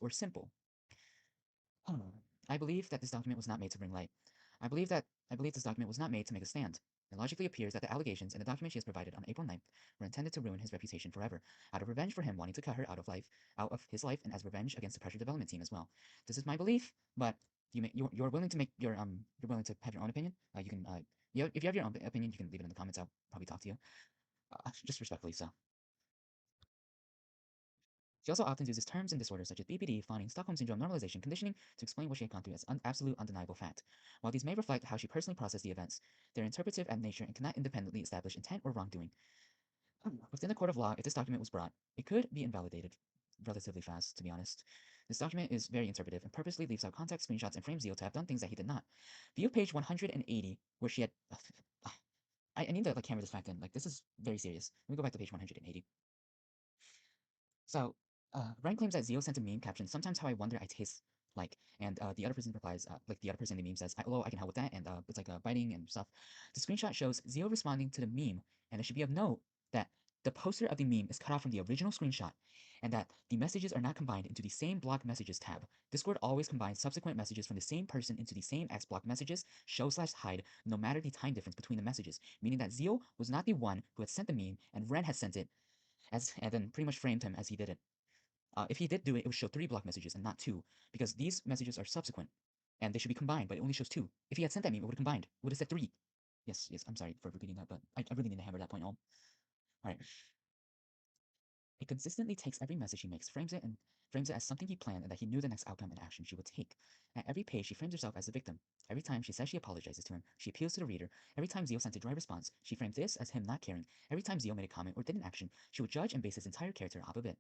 or simple. I believe that this document was not made to bring light. I believe this document was not made to make a stand. It logically appears that the allegations in the document she has provided on April 9th were intended to ruin his reputation forever, out of revenge for him wanting to cut her out of his life, and as revenge against the pressure development team as well. This is my belief, but you're willing to make you're willing to have your own opinion. You can if you have your own opinion, you can leave it in the comments. I'll probably talk to you. Just respectfully, so. She also often uses terms and disorders such as BPD, fawning, Stockholm Syndrome, normalization, conditioning to explain what she had gone through as absolute undeniable fact. While these may reflect how she personally processed the events, they're interpretive at nature and cannot independently establish intent or wrongdoing. Within the court of law, if this document was brought, it could be invalidated relatively fast, to be honest. This document is very interpretive and purposely leaves out context, screenshots, and frames Zeal to have done things that he did not. View page 180, where she had. I need to like hammer this fact in. Like, this is very serious. Let me go back to page 180. So, Ren claims that Zeal sent a meme caption, sometimes how I wonder I taste like, and the other person replies, like the other person in the meme says, hello, I can help with that, and it's like biting and stuff. The screenshot shows Zeal responding to the meme, and it should be of note that the poster of the meme is cut off from the original screenshot, and that the messages are not combined into the same block messages tab. Discord always combines subsequent messages from the same person into the same X block messages, show/hide, no matter the time difference between the messages, meaning that Zeal was not the one who had sent the meme, and Ren had sent it, and then pretty much framed him as he did it. If he did do it, it would show 3 block messages and not 2, because these messages are subsequent, and they should be combined, but it only shows 2. If he had sent that meme, it would have combined. It would have said 3. Yes, I'm sorry for repeating that, but I really need to hammer that point home. Alright. He consistently takes every message he makes, frames it as something he planned and that he knew the next outcome and action she would take. At every page, she frames herself as the victim. Every time she says she apologizes to him, she appeals to the reader. Every time Zeal sent a dry response, she framed this as him not caring. Every time Zeal made a comment or did an action, she would judge and base his entire character off of it.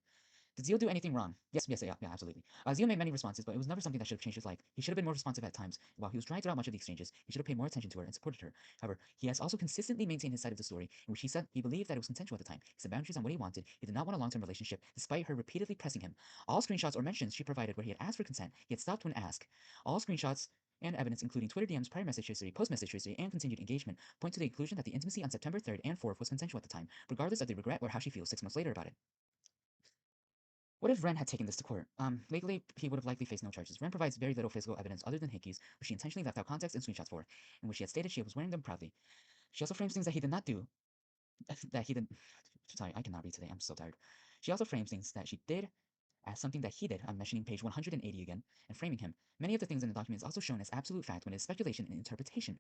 Did Zeal do anything wrong? Yes, yeah, absolutely. Zeal made many responses, but it was never something that should have changed his life. He should have been more responsive at times. While he was dry throughout much of the exchanges, he should have paid more attention to her and supported her. However, he has also consistently maintained his side of the story, in which he said he believed that it was consensual at the time. He set boundaries on what he wanted. He did not want a long-term relationship, despite her repeatedly pressing him. All screenshots or mentions she provided where he had asked for consent, he had stopped when asked. All screenshots and evidence, including Twitter DMs, prior message history, post-message history, and continued engagement, point to the conclusion that the intimacy on September 3rd and 4th was consensual at the time, regardless of the regret or how she feels 6 months later about it. What if Ren had taken this to court? Legally, he would have likely faced no charges. Ren provides very little physical evidence other than hickeys, which she intentionally left out context and screenshots for, in which she had stated she was wearing them proudly. She also frames things that he did not do, that he did. Sorry, I cannot read today. I'm so tired. She also frames things that she did as something that he did. I'm mentioning page 180 again, and framing him. Many of the things in the document is also shown as absolute fact when it is speculation and interpretation.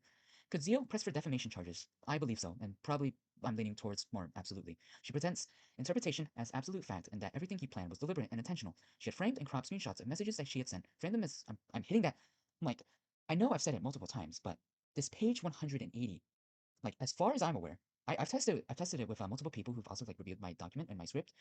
Could Zeal press for defamation charges? I believe so, and probably I'm leaning towards more absolutely. She presents interpretation as absolute fact and that everything he planned was deliberate and intentional. She had framed and cropped screenshots of messages that she had sent, framed them as I'm hitting that. I'm like, I know I've said it multiple times, but this page 180, like as far as I'm aware, I've tested it with multiple people who've also like reviewed my document and my script.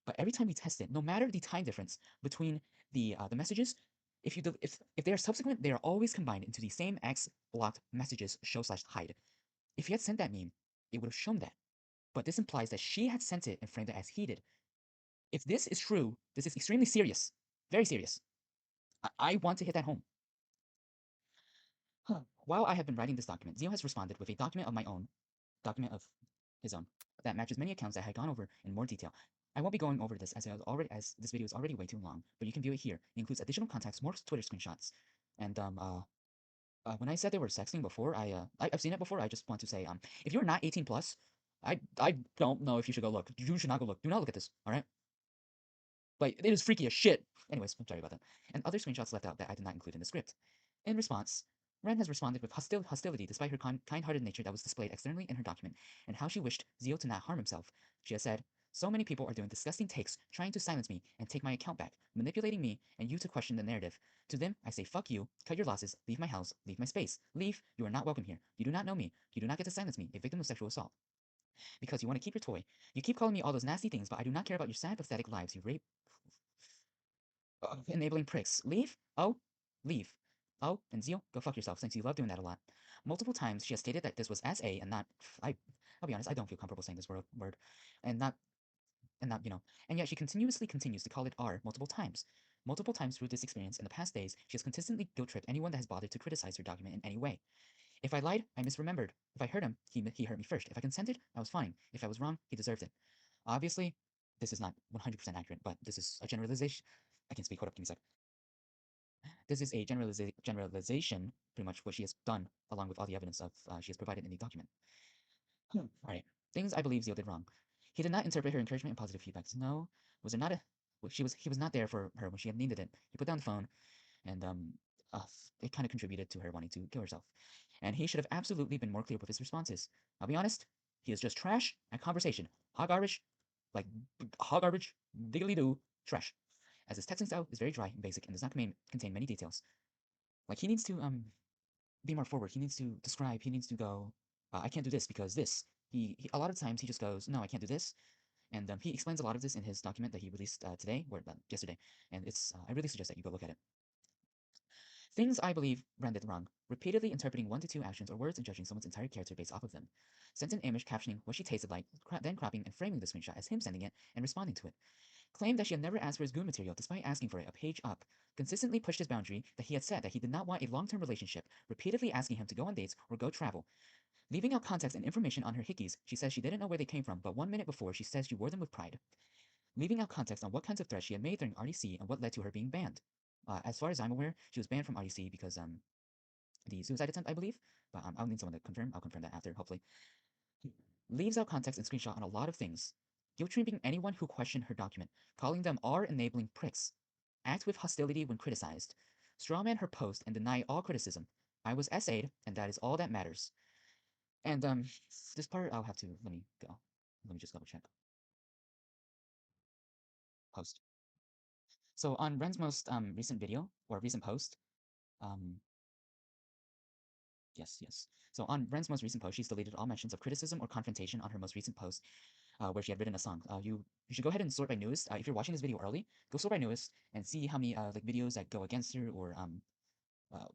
But every time we test it, no matter the time difference between the messages, if they are subsequent, they are always combined into the same X blocked messages show/hide. If he had sent that meme, it would have shown that. But this implies that she had sent it and framed it as he did. If this is true, this is extremely serious. Very serious. I want to hit that home. While I have been writing this document, Zeal has responded with a document of his own, that matches many accounts that I had gone over in more detail. I won't be going over this as this video is already way too long, but you can view it here. It includes additional context, more Twitter screenshots, and when I said they were sexting before, I've seen it before. I just want to say, if you're not 18 plus, I don't know if you should go look. You should not go look. Do not look at this. All right. Like, it is freaky as shit. Anyways, I'm sorry about that. And other screenshots left out that I did not include in the script. In response, Ren has responded with hostility despite her kind-hearted nature that was displayed externally in her document, and how she wished Zeal to not harm himself. She has said, so many people are doing disgusting takes, trying to silence me and take my account back, manipulating me and you to question the narrative. To them, I say fuck you, cut your losses, leave my house, leave my space. Leave, you are not welcome here. You do not know me. You do not get to silence me, a victim of sexual assault. Because you want to keep your toy. You keep calling me all those nasty things, but I do not care about your sad, pathetic lives, you rape enabling pricks. Leave? Oh, leave. Oh, and Zeal, go fuck yourself, since you love doing that a lot. Multiple times she has stated that this was SA and not I'll be honest, I don't feel comfortable saying this word. And not and yet she continuously continues to call it R multiple times. Multiple times through this experience in the past days, she has consistently guilt-tripped anyone that has bothered to criticize her document in any way. If I lied, I misremembered. If I hurt him, he hurt me first. If I consented, I was fine. If I was wrong, he deserved it. Obviously, this is not 100% accurate, but this is a generalization. I can speak. Hold up, give me a sec. This is a generalization, pretty much what she has done, along with all the evidence of she has provided in the document. All right, things I believe Zeal did wrong. He did not interpret her encouragement and positive feedbacks. No, was there not a? He was not there for her when she had needed it. He put down the phone, and it kind of contributed to her wanting to kill herself. And he should have absolutely been more clear with his responses. I'll be honest, he is just trash at conversation. Hot garbage, like hot garbage, diggly doo. trash, as his texting style is very dry and basic and does not contain many details. Like, he needs to be more forward. He needs to describe. He needs to go, I can't do this because this. He a lot of times he just goes, no, I can't do this, and he explains a lot of this in his document that he released today or yesterday, and it's I really suggest that you go look at it. Things I believe Ren did wrong: repeatedly interpreting 1 to 2 actions or words and judging someone's entire character based off of them. Sent an image captioning what she tasted like, then cropping and framing the screenshot as him sending it and responding to it. Claimed that she had never asked for his goo material despite asking for it a page up. Consistently pushed his boundary that he had said that he did not want a long-term relationship, repeatedly asking him to go on dates or go travel. Leaving out context and information on her hickeys, she says she didn't know where they came from, but 1 minute before she says she wore them with pride. Leaving out context on what kinds of threats she had made during RDC and what led to her being banned. As far as I'm aware, she was banned from RDC because the suicide attempt, I believe, but I'll need someone to confirm. I'll confirm that after, hopefully. Leaves out context and screenshot on a lot of things. Guilt-tripping anyone who questioned her document, calling them R-enabling pricks. Act with hostility when criticized. Strawman her post and deny all criticism. I was SA'd, and that is all that matters. And this part I'll have to let me go. Let me just double check. Post. So on Ren's most recent video or recent post, um, yes. So on Ren's most recent post, she's deleted all mentions of criticism or confrontation on her most recent post, where she had written a song. You should go ahead and sort by newest. If you're watching this video early, go sort by newest and see how many like videos that go against her uh,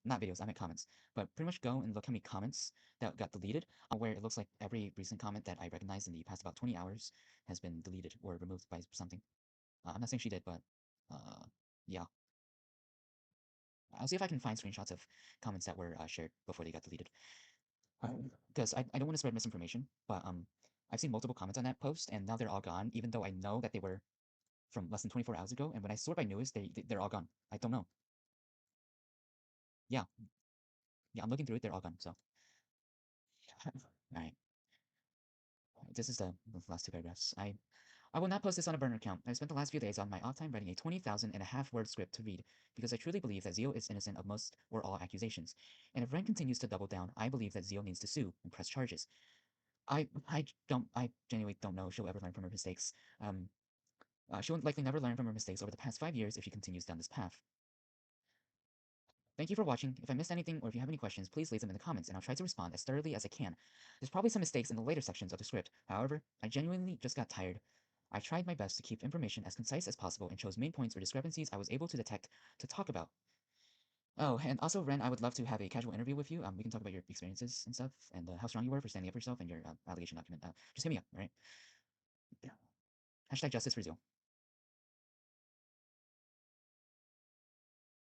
not videos. I meant comments. But pretty much go and look how many comments that got deleted. Where it looks like every recent comment that I recognized in the past about 20 hours has been deleted or removed by something. I'm not saying she did, but yeah. I'll see if I can find screenshots of comments that were shared before they got deleted. Because I don't want to spread misinformation, but I've seen multiple comments on that post, and now they're all gone, even though I know that they were from less than 24 hours ago. And when I sort by newest, they're all gone. I don't know. Yeah, I'm looking through it. They're all gone. So, all right. This is the last 2 paragraphs. I will not post this on a burner account. I spent the last few days on my off time writing a 20,000 and a half word script to read, because I truly believe that Zeal is innocent of most or all accusations. And if Ren continues to double down, I believe that Zeal needs to sue and press charges. I genuinely don't know if she'll ever learn from her mistakes. She'll likely never learn from her mistakes over the past 5 years if she continues down this path. Thank you for watching. If I missed anything or if you have any questions, please leave them in the comments and I'll try to respond as thoroughly as I can. There's probably some mistakes in the later sections of the script. However, I genuinely just got tired. I tried my best to keep information as concise as possible and chose main points or discrepancies I was able to detect to talk about. Oh, and also, Ren, I would love to have a casual interview with you. We can talk about your experiences and stuff, and how strong you were for standing up for yourself and your allegation document. Just hit me up, all right? Hashtag justice for Zeal.